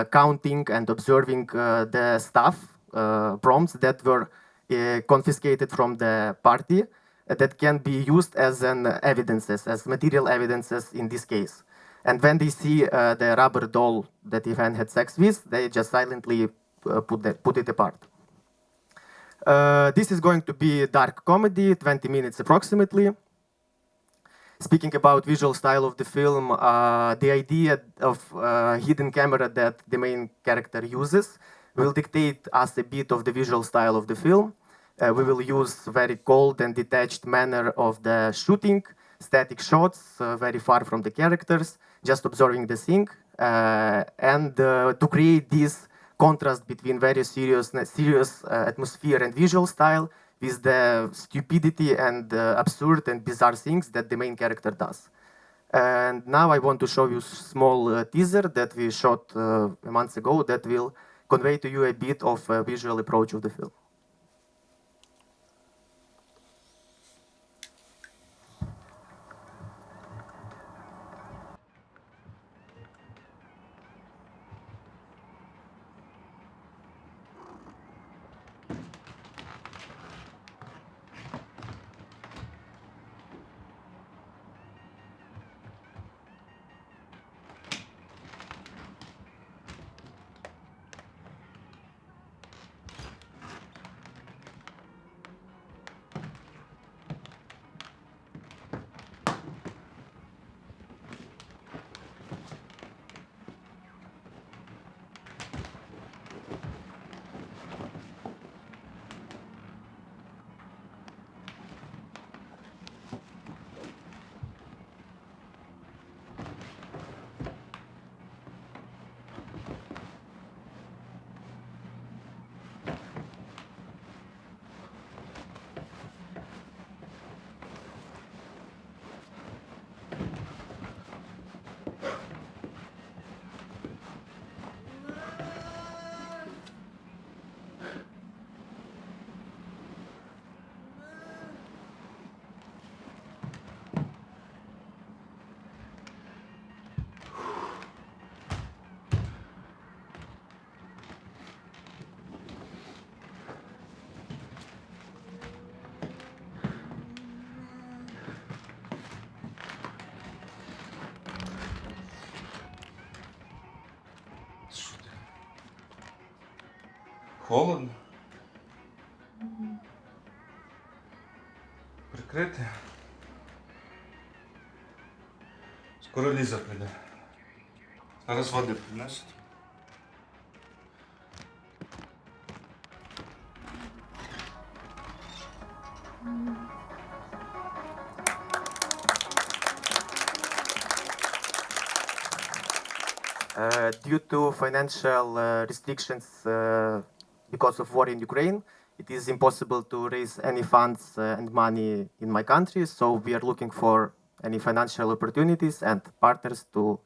S8: counting and observing the stuff, prompts that were confiscated from the party that can be used as as material evidences in this case. And when they see the rubber doll that Yevhen had sex with, they just silently put it apart. This is going to be a dark comedy, 20 minutes approximately. Speaking about visual style of the film, the idea of hidden camera that the main character uses will dictate us a bit of the visual style of the film. We will use very cold and detached manner of the shooting, static shots, very far from the characters, just observing the thing, and to create this contrast between very serious atmosphere and visual style with the stupidity and absurd and bizarre things that the main character does. And now I want to show you a small teaser that we shot a month ago that will convey to you a bit of a visual approach of the film.
S13: Холодно. Прикрити. Скоро Ліза прийде. Зараз води принесуть.
S8: Due to financial restrictions because of war in Ukraine, it is impossible to raise any funds and money in my country. So we are looking for any financial opportunities and partners to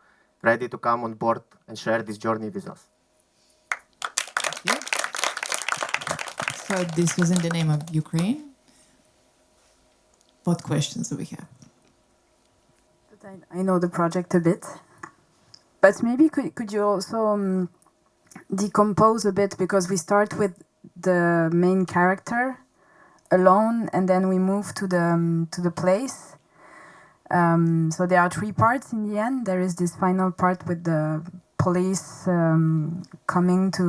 S8: ready to come on board and share this journey with us.
S6: So this was in the name of Ukraine. What questions do we have?
S3: I know the project a bit, but maybe could you also decompose a bit, because we start with the main character alone, and then we move to the place. So there are three parts in the end. There is this final part with the police coming to.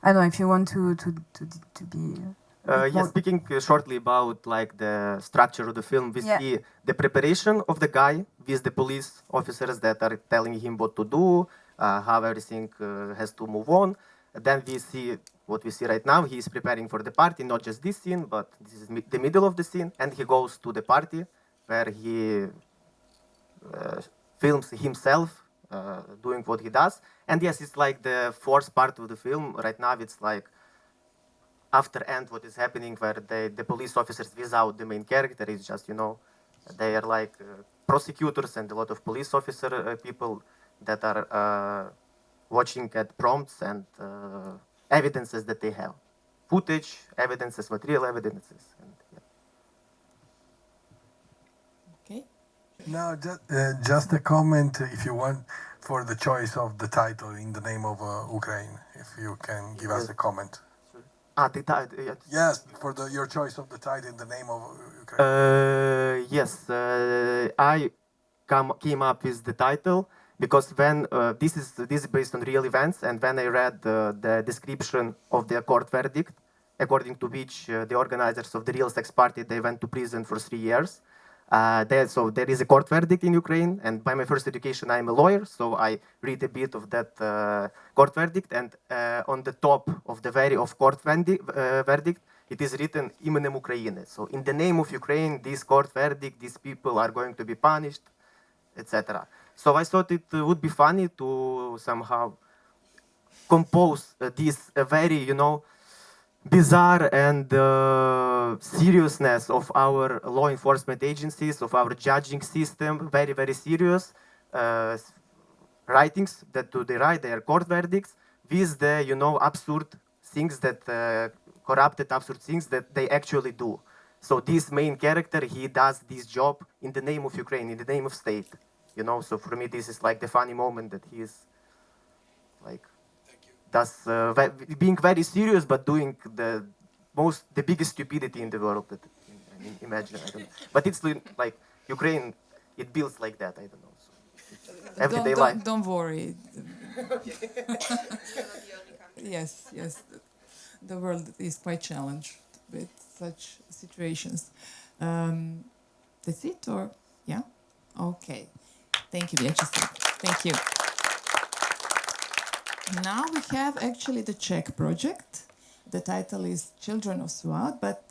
S3: I don't know if you want to be.
S8: Yes, speaking shortly about like the structure of the film, we see the preparation of the guy with the police officers that are telling him what to do, how everything has to move on. Then we see what we see right now. He is preparing for the party, not just this scene, but this is the middle of the scene, and he goes to the party where he films himself doing what he does. And yes, it's like the fourth part of the film. Right now, it's like after end what is happening, where the police officers without the main character is just, you know, they are like prosecutors and a lot of police officer people that are watching at prompts and evidences that they have. Footage, evidences, material evidences. And, yeah.
S6: Okay.
S9: Now, just a comment, if you want, for the choice of the title in the name of Ukraine, if you can give us a comment.
S8: Yes,
S9: for your choice of the title in the name of Ukraine.
S8: Yes, I came up with the title because when this is based on real events, and when I read the description of the court verdict, according to which the organizers of the real sex party, they went to prison for 3 years. So there is a court verdict in Ukraine, and by my first education, I'm a lawyer, so I read a bit of that court verdict, and on the top of the court verdict, it is written "Именем України." So in the name of Ukraine, this court verdict, these people are going to be punished, etc. So I thought it would be funny to somehow compose this very, you know, bizarre and seriousness of our law enforcement agencies, of our judging system, very, very serious writings that they write, their court verdicts, with the, absurd things that, corrupted absurd things that they actually do. So this main character, he does this job in the name of Ukraine, in the name of state, So for me, this is like the funny moment that he is like, does, being very serious, but doing the biggest stupidity in the world that imagine. I don't know. But it's like Ukraine, it builds like that. I don't know. So everyday life.
S6: Don't worry. Yes. The world is quite challenged with such situations. That's it, or yeah? Okay. Thank you, Vyacheslav. Thank you. Now we have actually the Czech project. The title is Children of Suad, but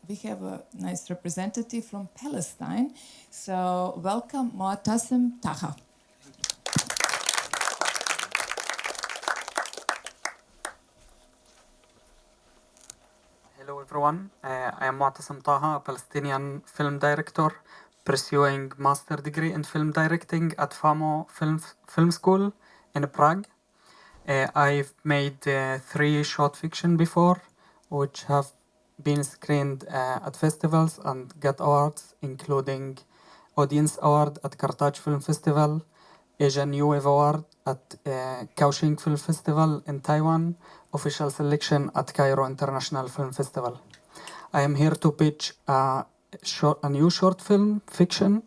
S6: we have a nice representative from Palestine. So welcome, Moatasem Taha.
S5: Hello everyone, I am Moatasem Taha, a Palestinian film director pursuing master degree in film directing at FAMO Film School in Prague. I've made 3 short fiction before, which have been screened at festivals and got awards, including Audience Award at Carthage Film Festival, Asian New Wave Award at Kaohsiung Film Festival in Taiwan, official selection at Cairo International Film Festival. I am here to pitch a new short film fiction,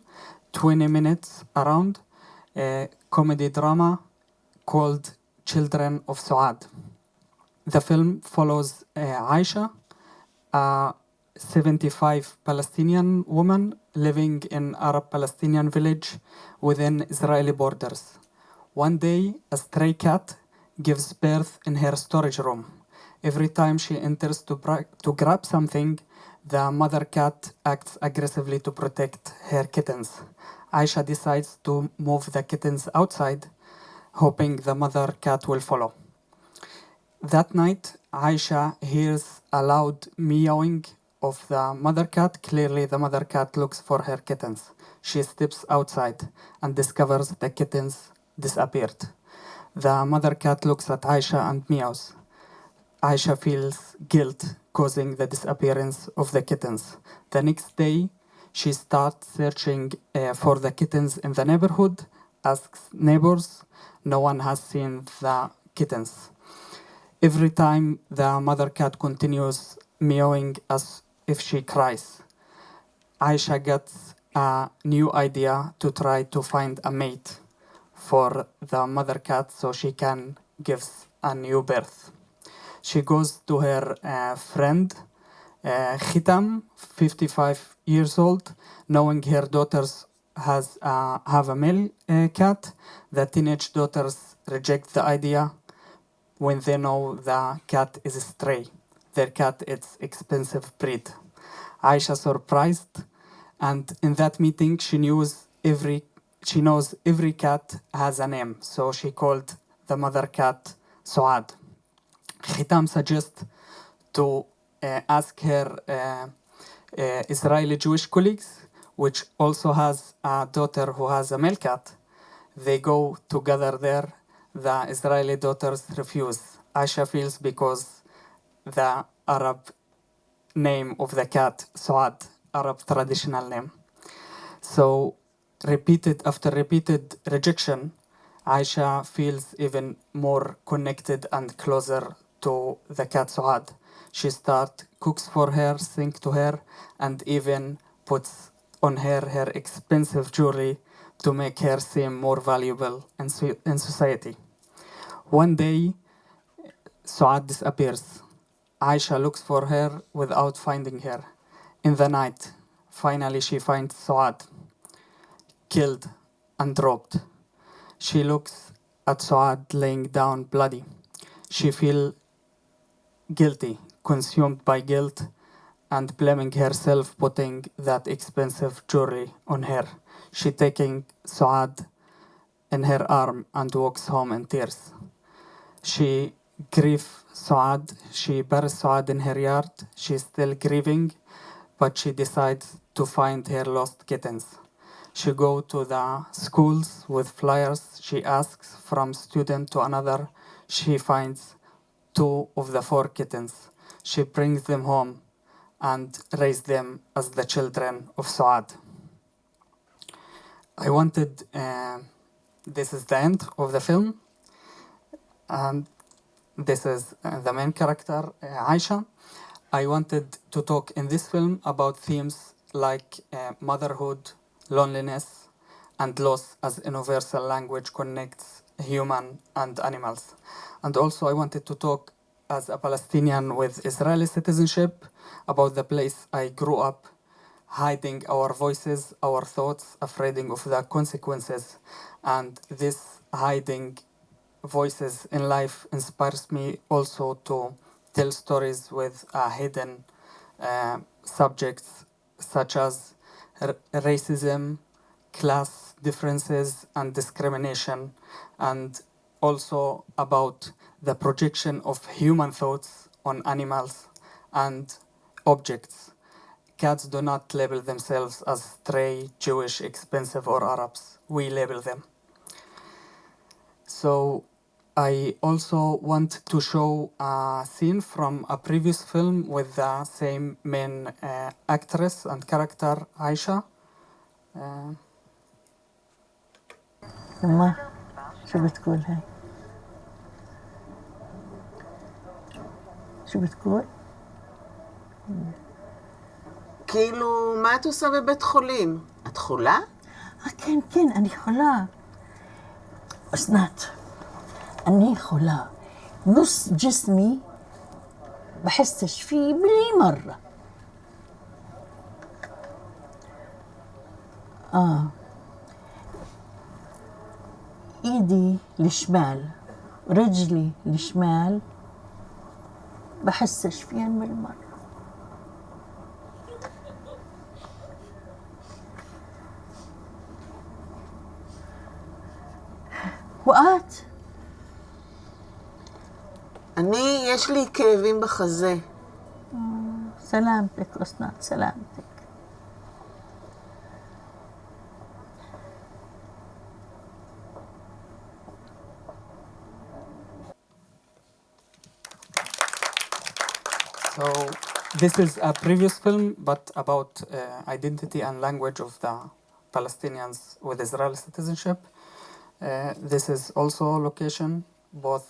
S5: 20 minutes around, a comedy drama called Children of Suad. The film follows Aisha, a 75 Palestinian woman living in Arab-Palestinian village within Israeli borders. One day, a stray cat gives birth in her storage room. Every time she enters to grab something, the mother cat acts aggressively to protect her kittens. Aisha decides to move the kittens outside, hoping the mother cat will follow. That night, Aisha hears a loud meowing of the mother cat. Clearly, the mother cat looks for her kittens. She steps outside and discovers the kittens disappeared. The mother cat looks at Aisha and meows. Aisha feels guilt causing the disappearance of the kittens. The next day, she starts searching for the kittens in the neighborhood, asks neighbors. No one has seen the kittens. Every time the mother cat continues meowing as if she cries. Aisha gets a new idea to try to find a mate for the mother cat so she can give a new birth. She goes to her friend, Khitam, 55 years old, knowing her daughters have a male cat. The teenage daughters reject the idea when they know the cat is stray. Their cat is expensive breed. Aisha surprised, and in that meeting she knows every cat has a name, so she called the mother cat Suad. Khitam suggests to ask her Israeli Jewish colleagues, which also has a daughter who has a male cat. They go together there. The Israeli daughters refuse. Aisha feels because the Arab name of the cat, Suad, Arab traditional name. So after repeated rejection, Aisha feels even more connected and closer to the cat Suad. She cooks for her, sings to her, and even puts on her expensive jewelry to make her seem more valuable in society. One day, Suad disappears. Aisha looks for her without finding her. In the night, finally she finds Suad, killed and dropped. She looks at Suad laying down bloody. She feels guilty, consumed by guilt, and blaming herself putting that expensive jewelry on her. She taking Suad in her arm and walks home in tears. She grieves Suad. She buries Suad in her yard. She's still grieving, but she decides to find her lost kittens. She go to the schools with flyers. She asks from student to another. She finds 2 of the 4 kittens. She brings them home and raise them as the children of Suad. I wanted, this is the end of the film, and this is the main character, Aisha. I wanted to talk in this film about themes like motherhood, loneliness, and loss as a universal language connects human and animals. And also I wanted to talk as a Palestinian with Israeli citizenship about the place I grew up, hiding our voices, our thoughts, afraid of the consequences. And this hiding voices in life inspires me also to tell stories with hidden subjects such as racism, class differences, and discrimination, and also about the projection of human thoughts on animals and objects. Cats do not label themselves as stray, Jewish, expensive, or Arabs. We label them. So I also want to show a scene from a previous film with the same main actress and character, Aisha.
S11: أما شو بتقول هاي؟ شو بتقول؟
S22: כאילו, מה את עושה בבית חולים? את חולה?
S11: כן, כן, אני חולה. أسنات أني خلا نص جسمي بحسش فيه بالمرة. إيدي الشمال رجلي الشمال بحسش فيهن بالمرة. وقات
S22: יש לי כאבים בחזה.
S11: سلامتك أسنات سلامتك.
S5: So this is a previous film, but about identity and language of the Palestinians with Israeli citizenship. This is also location, both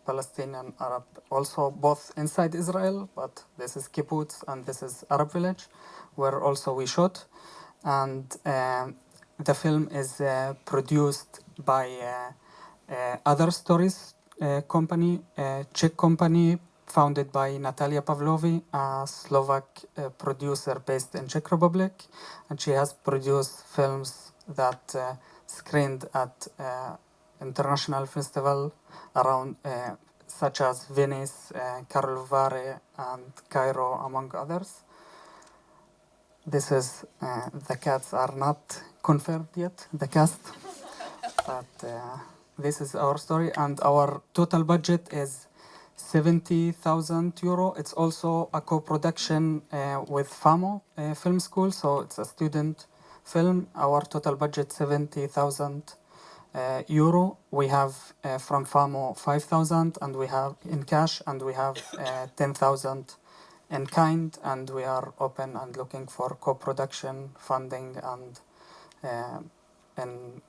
S5: Palestinian, Arab, also both inside Israel, but this is kibbutz and this is Arab village, where also we shot. And the film is produced by Other Stories company, Czech company, founded by Natalia Pavlovi, a Slovak producer based in Czech Republic. And she has produced films that screened at international festival around such as Venice, Karlovy and Cairo, among others. This is the cats are not confirmed yet, the cast, but this is our story, and our total budget is 70,000 euro. It's also a co-production with FAMO Film School, so it's a student film. Our total budget 70,000 euro. We have from FAMO 5,000, and we have in cash, and we have 10,000 in kind, and we are open and looking for co-production funding and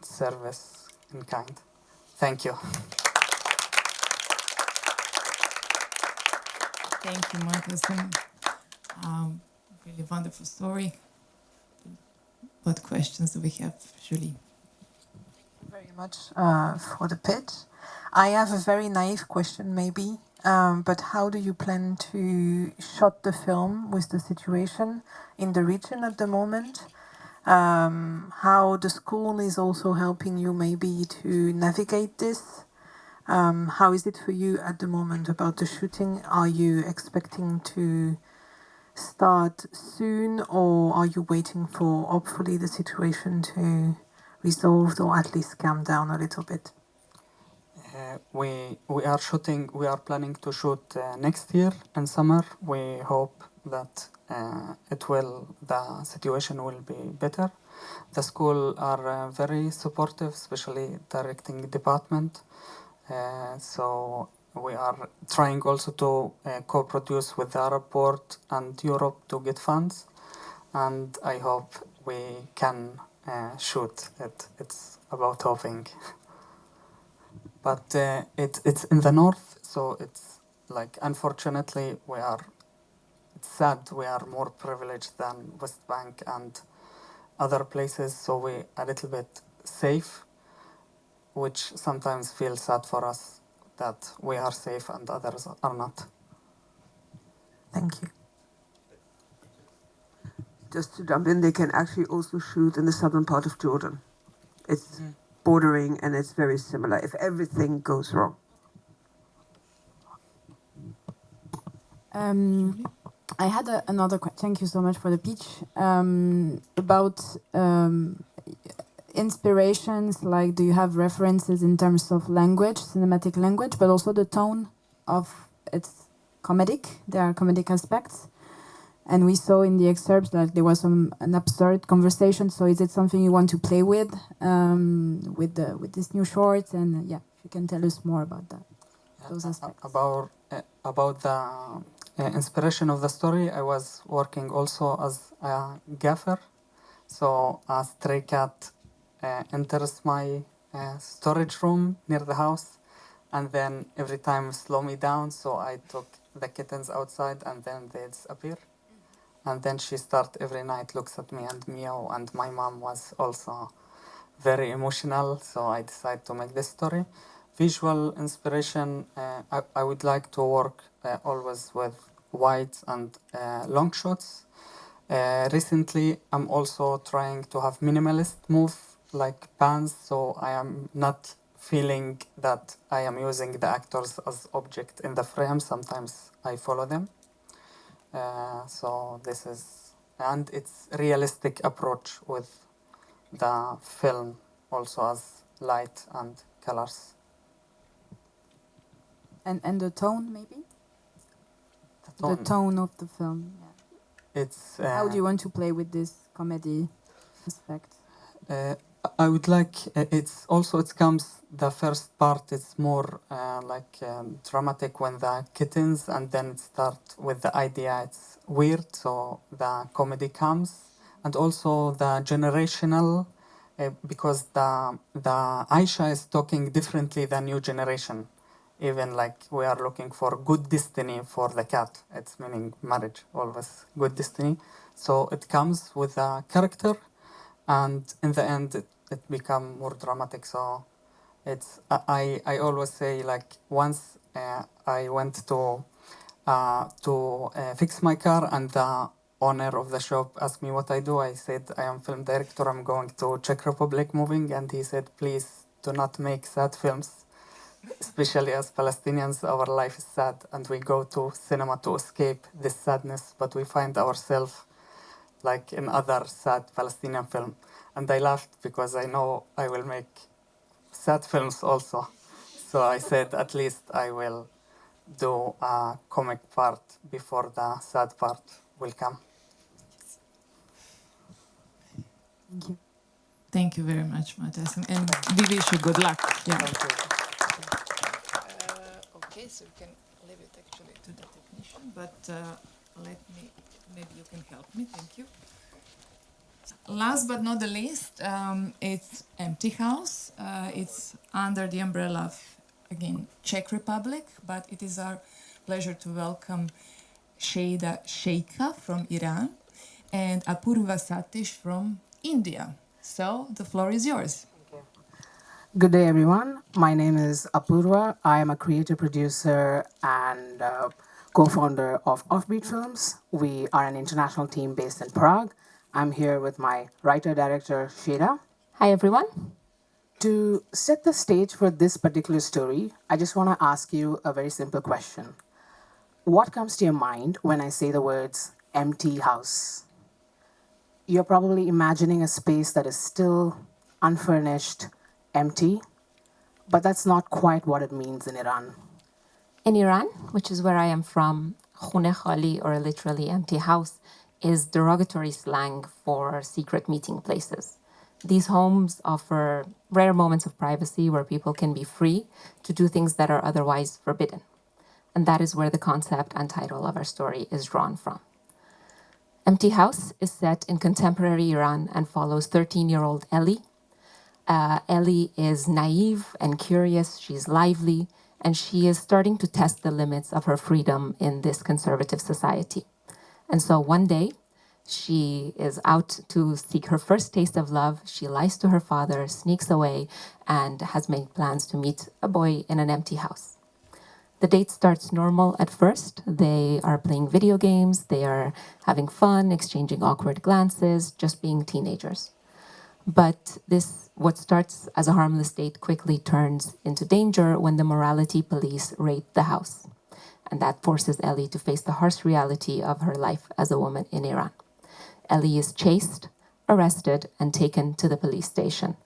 S5: service in kind. Thank you.
S6: Thank you, Moatasem. Really wonderful story. What questions do we have, Julie?
S4: Very much for the pitch. I have a very naive question, maybe, but how do you plan to shot the film with the situation in the region at the moment? How the school is also helping you maybe to navigate this? How is it for you at the moment about the shooting? Are you expecting to start soon, or are you waiting for hopefully the situation to resolve or at least calm down a little bit?
S5: We are shooting. We are planning to shoot next year in summer. We hope that the situation will be better. The school are very supportive, especially directing department. So we are trying also to co-produce with the Arab world and Europe to get funds, and I hope we can shoot it. It's about hoping. But it's in the north, so it's like, unfortunately, it's sad, we are more privileged than West Bank and other places, so we're a little bit safe, which sometimes feels sad for us that we are safe and others are not.
S12: Thank you. Just to jump in, they can actually also shoot in the southern part of Jordan. It's bordering and it's very similar if everything goes wrong.
S3: I had another question. Thank you so much for the pitch. About inspirations, like, do you have references in terms of language, cinematic language, but also the tone of it's comedic? There are comedic aspects. And we saw in the excerpts that there was an absurd conversation. So is it something you want to play with this new short? And yeah, if you can tell us more about that, those aspects.
S5: About the inspiration of the story, I was working also as a gaffer. So a stray cat enters my storage room near the house, and then every time slow me down. So I took the kittens outside, and then they disappear. And then she every night looks at me and meow, and my mom was also very emotional, so I decided to make this story. Visual inspiration, I would like to work always with wide and long shots. Recently, I'm also trying to have minimalist move, like pans, so I am not feeling that I am using the actors as object in the frame. Sometimes I follow them. So this is, and it's realistic approach with the film also as light and colors.
S3: And the tone, maybe? The tone of the film, yeah.
S5: It's
S3: how do you want to play with this comedy aspect?
S5: I would like, it's also, it comes, the first part is more dramatic when the kittens, and then it starts with the idea, it's weird, so the comedy comes. And also the generational, because the Aisha is talking differently than new generation. Even like we are looking for good destiny for the cat. It's meaning marriage, always good destiny. So it comes with a character, and in the end it becomes more dramatic. So it's I always say, like, once I went to fix my car, and the owner of the shop asked me what I do. I said I am film director, I'm going to Czech Republic moving, and he said, please do not make sad films. Especially as Palestinians, our life is sad, and we go to cinema to escape this sadness, but we find ourselves like in other sad Palestinian film. And I laughed because I know I will make sad films also. So I said, at least I will do a comic part before the sad part will come.
S3: Thank you.
S6: Thank you very much, Moatasem, and we wish you good luck. Yeah.
S5: Thank you.
S6: Okay, so we can leave it actually to the technician, but maybe you can help me. Thank you. Last but not the least, it's Empty House. It's under the umbrella of, again, Czech Republic, but it is our pleasure to welcome Sheida Sheikhha from Iran and Apoorva Satish from India. So the floor is yours.
S14: Good day, everyone. My name is Apoorva. I am a creative producer and co-founder of Offbeat Films. We are an international team based in Prague. I'm here with my writer-director, Sheida.
S21: Hi, everyone.
S14: To set the stage for this particular story, I just want to ask you a very simple question. What comes to your mind when I say the words empty house? You're probably imagining a space that is still unfurnished, empty, but that's not quite what it means in Iran.
S21: In Iran, which is where I am from, khune khali, or literally empty house,
S10: is derogatory slang for secret meeting places. These homes offer rare moments of privacy where people can be free to do things that are otherwise forbidden. And that is where the concept and title of our story is drawn from. Empty House is set in contemporary Iran and follows 13-year-old Ellie. Ellie is naive and curious, she's lively, and she is starting to test the limits of her freedom in this conservative society. And so one day, she is out to seek her first taste of love. She lies to her father, sneaks away, and has made plans to meet a boy in an empty house. The date starts normal at first. They are playing video games, they are having fun, exchanging awkward glances, just being teenagers. But what starts as a harmless date quickly turns into danger when the morality police raid the house. And that forces Ellie to face the harsh reality of her life as a woman in Iran. Ellie is chased, arrested, and taken to the police station.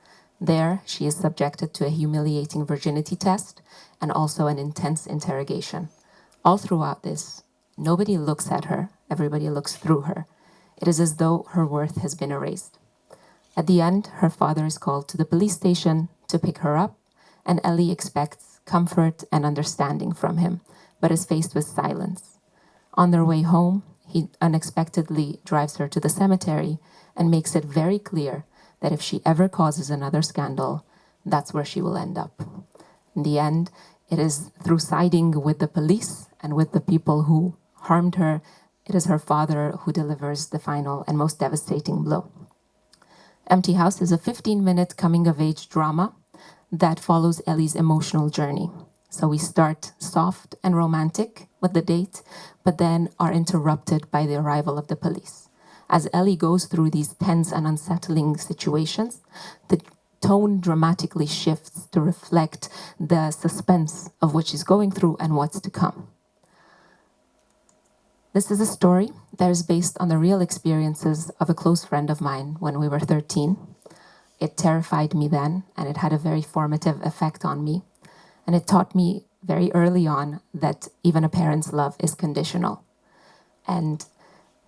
S10: There, she is subjected to a humiliating virginity test and also an intense interrogation. All throughout this, nobody looks at her, everybody looks through her. It is as though her worth has been erased. At the end, her father is called to the police station to pick her up, and Ellie expects comfort and understanding from him, but is faced with silence. On their way home, he unexpectedly drives her to the cemetery and makes it very clear that if she ever causes another scandal, that's where she will end up. In the end, it is through siding with the police and with the people who harmed her, it is her father who delivers the final and most devastating blow. Empty House is a 15-minute coming-of-age drama that follows Ellie's emotional journey. So we start soft and romantic with the date, but then are interrupted by the arrival of the police. As Ellie goes through these tense and unsettling situations, the tone dramatically shifts to reflect the suspense of what she's going through and what's to come. This is a story that is based on the real experiences of a close friend of mine when we were 13. It terrified me then, and it had a very formative effect on me. And it taught me very early on that even a parent's love is conditional. And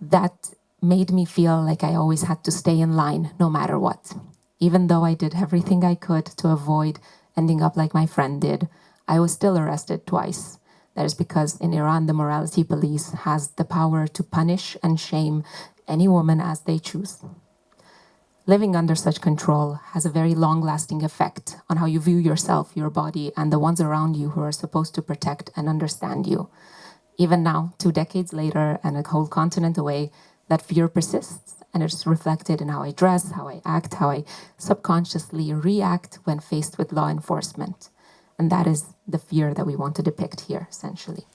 S10: that made me feel like I always had to stay in line no matter what. Even though I did everything I could to avoid ending up like my friend did, I was still arrested twice. That is because in Iran, the morality police has the power to punish and shame any woman as they choose. Living under such control has a very long-lasting effect on how you view yourself, your body, and the ones around you who are supposed to protect and understand you. Even now, 2 decades later and a whole continent away, that fear persists, and it's reflected in how I dress, how I act, how I subconsciously react when faced with law enforcement. And that is the fear that we want to depict here, essentially.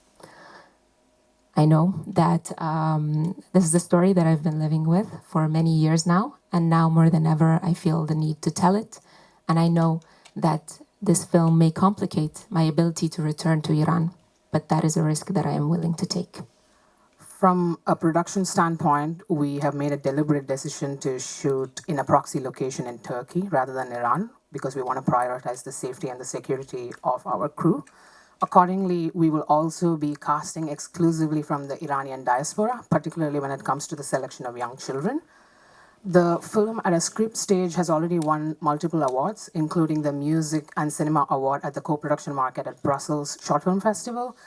S10: I know that this is a story that I've been living with for many years now, and now more than ever, I feel the need to tell it. And I know that this film may complicate my ability to return to Iran, but that is a risk that I am willing to take.
S14: From a production standpoint, we have made a deliberate decision to shoot in a proxy location in Turkey rather than Iran, because we want to prioritize the safety and the security of our crew. Accordingly, we will also be casting exclusively from the Iranian diaspora, particularly when it comes to the selection of young children. The film at a script stage has already won multiple awards, including the Music and Cinema Award at the Co-Production Market at Brussels Short Film Festival.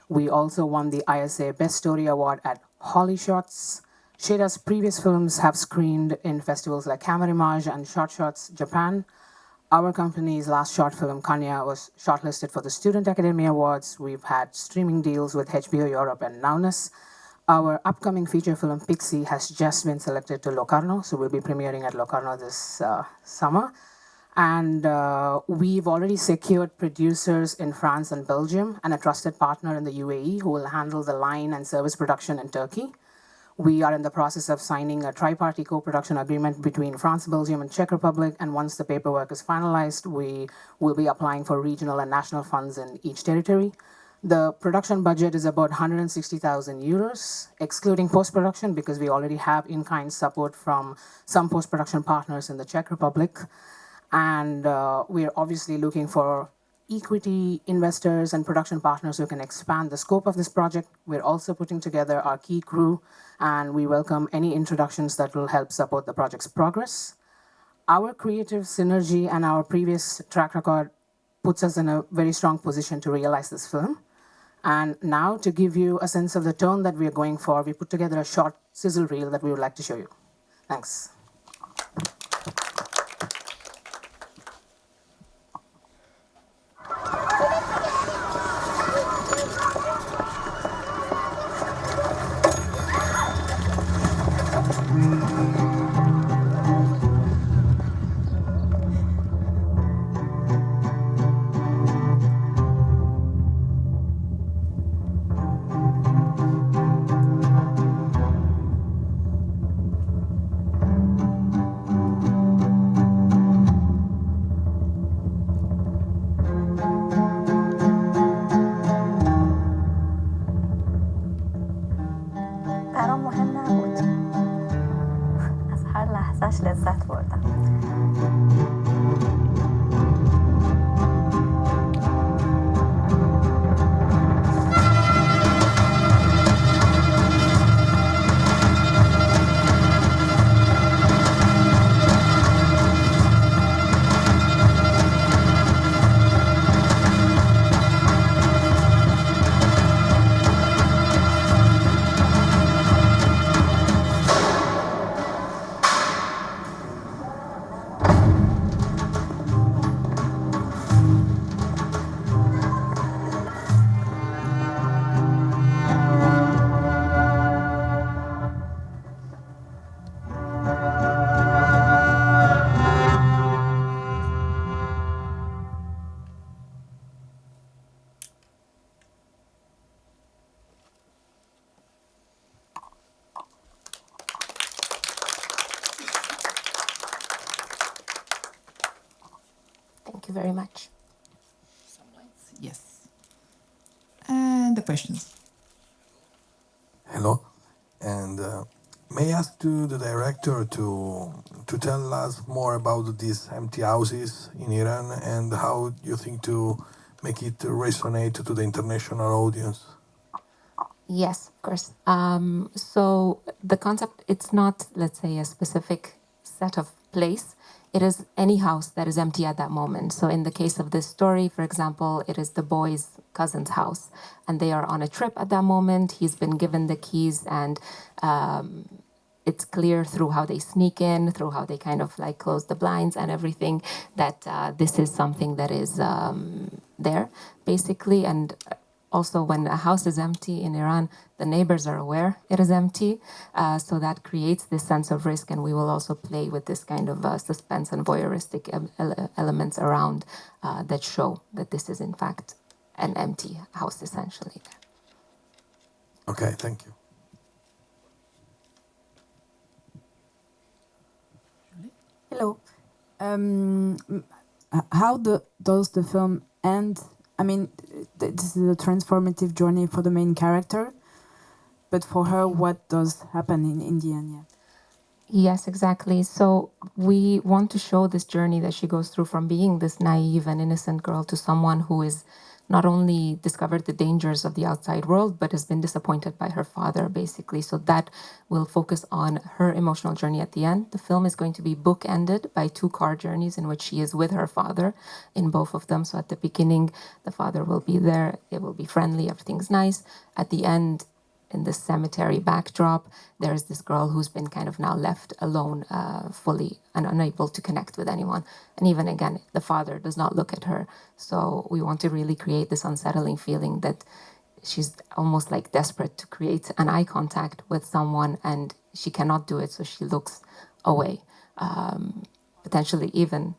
S14: We also won the ISA Best Story Award at Holly Shots. Sheida's previous films have screened in festivals like Camerimage and Short Shots Japan. Our company's last short film, Kanya, was shortlisted for the Student Academy Awards. We've had streaming deals with HBO Europe and Naunus. Our upcoming feature film, Pixie, has just been selected to Locarno, so we'll be premiering at Locarno this summer. And we've already secured producers in France and Belgium and a trusted partner in the UAE who will handle the line and service production in Turkey. We are in the process of signing a tri-party co-production agreement between France, Belgium, and Czech Republic. And once the paperwork is finalized, we will be applying for regional and national funds in each territory. The production budget is about 160,000 euros, excluding post-production, because we already have in-kind support from some post-production partners in the Czech Republic. And we're obviously looking for equity investors and production partners who can expand the scope of this project. We're also putting together our key crew, and we welcome any introductions that will help support the project's progress. Our creative synergy and our previous track record puts us in a very strong position to realize this film. And now, to give you a sense of the tone that we are going for, we put together a short sizzle reel that we would like to show you. Thanks.
S7: برام مهم نبود. از هر لحظهش لذت بردم.
S10: Thank you very much.
S6: Yes. And the questions.
S9: Hello, and may I ask to the director to tell us more about these empty houses in Iran and how you think to make it resonate to the international audience?
S10: Yes, of course. So the concept, it's not, let's say, a specific set of place. It is any house that is empty at that moment. So in the case of this story, for example, it is the boy's cousin's house, and they are on a trip at that moment. He's been given the keys, and it's clear through how they sneak in, through how they kind of like close the blinds and everything, that this is something that is there, basically. And also, when a house is empty in Iran, the neighbors are aware it is empty. So that creates this sense of risk. And we will also play with this kind of suspense and voyeuristic elements around that show that this is, in fact, an empty house, essentially.
S9: Okay, thank you.
S3: Hello. How does the film end? I mean, this is a transformative journey for the main character, but for her, what does happen in the end? Yeah.
S10: Yes, exactly. So we want to show this journey that she goes through from being this naive and innocent girl to someone who is not only discovered the dangers of the outside world, but has been disappointed by her father, basically. So that will focus on her emotional journey at the end. The film is going to be bookended by 2 car journeys in which she is with her father in both of them. So at the beginning, the father will be there. It will be friendly. Everything's nice. At the end, in this cemetery backdrop, there's this girl who's been kind of now left alone, fully and unable to connect with anyone. And even again, the father does not look at her. So we want to really create this unsettling feeling that she's almost like desperate to create an eye contact with someone, and she cannot do it, so she looks away. Potentially even,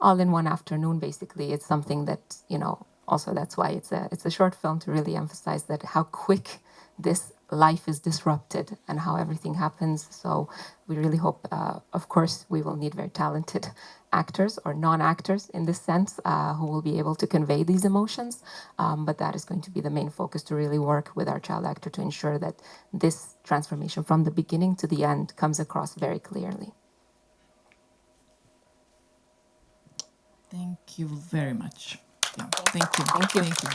S10: all in one afternoon, basically. It's something that, also that's why it's a short film, to really emphasize that how quick this life is disrupted and how everything happens. So we really hope, of course, we will need very talented actors or non-actors in this sense, who will be able to convey these emotions. But that is going to be the main focus, to really work with our child actor to ensure that this transformation from the beginning to the end comes across very clearly.
S6: Thank you very much. Yeah, thank you.
S21: Thank you.
S6: Thank you.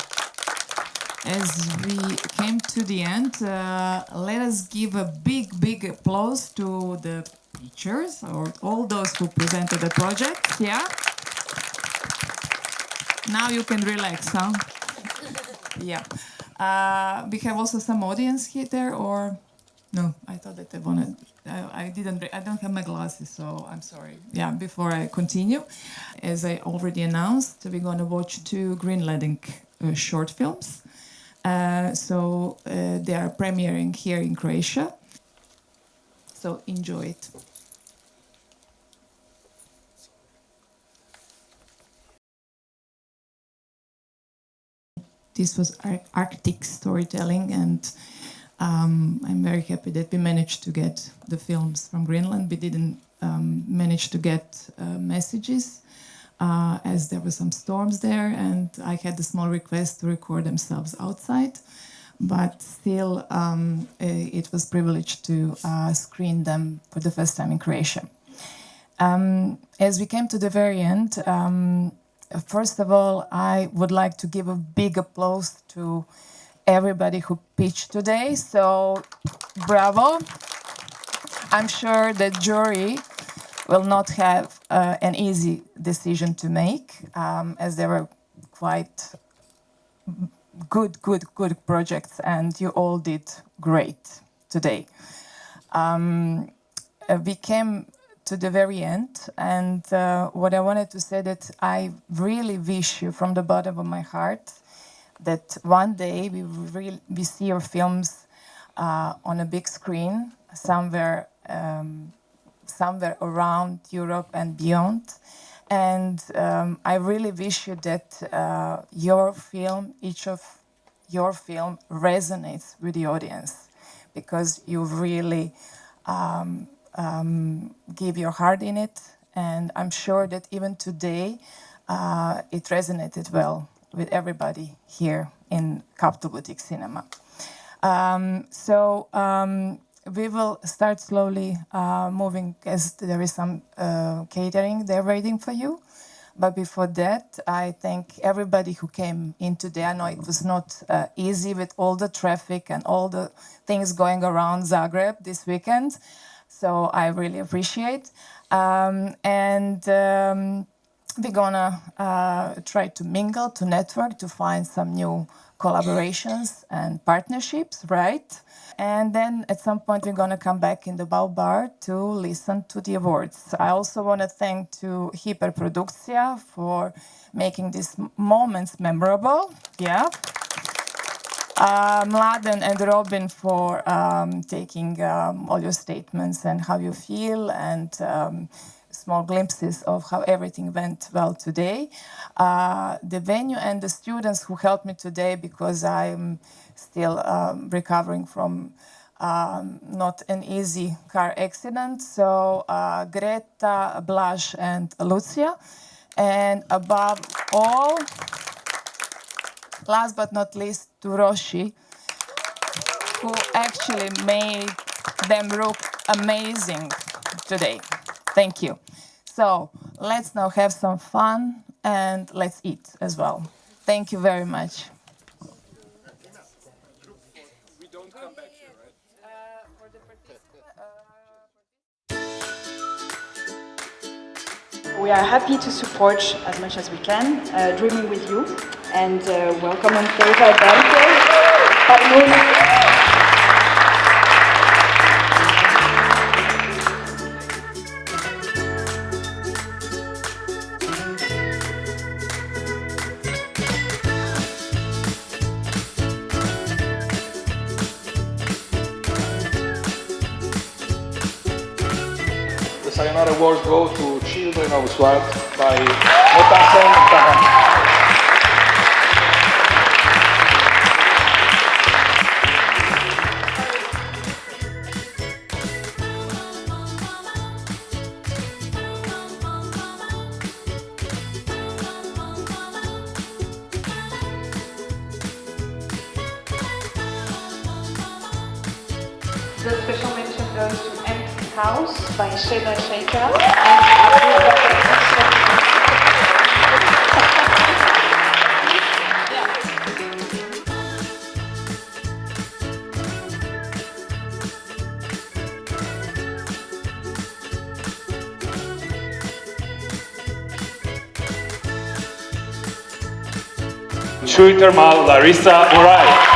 S6: As we came to the end, let us give a big applause to the teachers or all those who presented the project. Yeah. Now you can relax, huh? Yeah. We have also some audience here there, or no? I thought that I wanted. I didn't. I don't have my glasses, so I'm sorry. Yeah. Before I continue, as I already announced, we're gonna watch 2 Greenland short films. They are premiering here in Croatia. So enjoy it. This was Arctic storytelling, and I'm very happy that we managed to get the films from Greenland. We didn't manage to get messages as there were some storms there, and I had a small request to record themselves outside, but still it was privileged to screen them for the first time in Croatia. As we came to the very end, first of all, I would like to give a big applause to everybody who pitched today. So, bravo. I'm sure the jury will not have an easy decision to make, as there were quite good projects, and you all did great today. We came to the very end, and what I wanted to say that I really wish you from the bottom of my heart that one day we see your films on a big screen somewhere around Europe and beyond. And I really wish you that your film, each of your film, resonates with the audience, because you really give your heart in it, and I'm sure that even today it resonated well with everybody here in Kaptol Boutique Cinema. We will start slowly moving, as there is some catering there waiting for you. But before that, I thank everybody who came in today. I know it was not easy with all the traffic and all the things going around Zagreb this weekend. So I really appreciate. We're gonna try to mingle, to network, to find some new collaborations and partnerships, right? And then at some point we're gonna come back in the Bau Bar to listen to the awards. I also want to thank to Hiperprodukcija for making these moments memorable. Yeah. Mladen and Robin for taking all your statements and how you feel, and small glimpses of how everything went well today. The venue and the students who helped me today, because I'm still recovering from not an easy car accident. So Greta, Blaž, and Lucia. And above all, last but not least, to Roshi, who actually made them look amazing today. Thank you. So let's now have some fun and let's eat as well. Thank you very much.
S15: We are happy to support as much as we can, dreaming with you, and welcome on stage Alberte Parnuuna.
S9: The Sayonara Award goes to Children of Suad by Moatasem Taha.
S15: The special mention goes to Empty House by Sheida Sheikhha and Apoorva Satish.
S16: Chui Thermal Larissa Murai.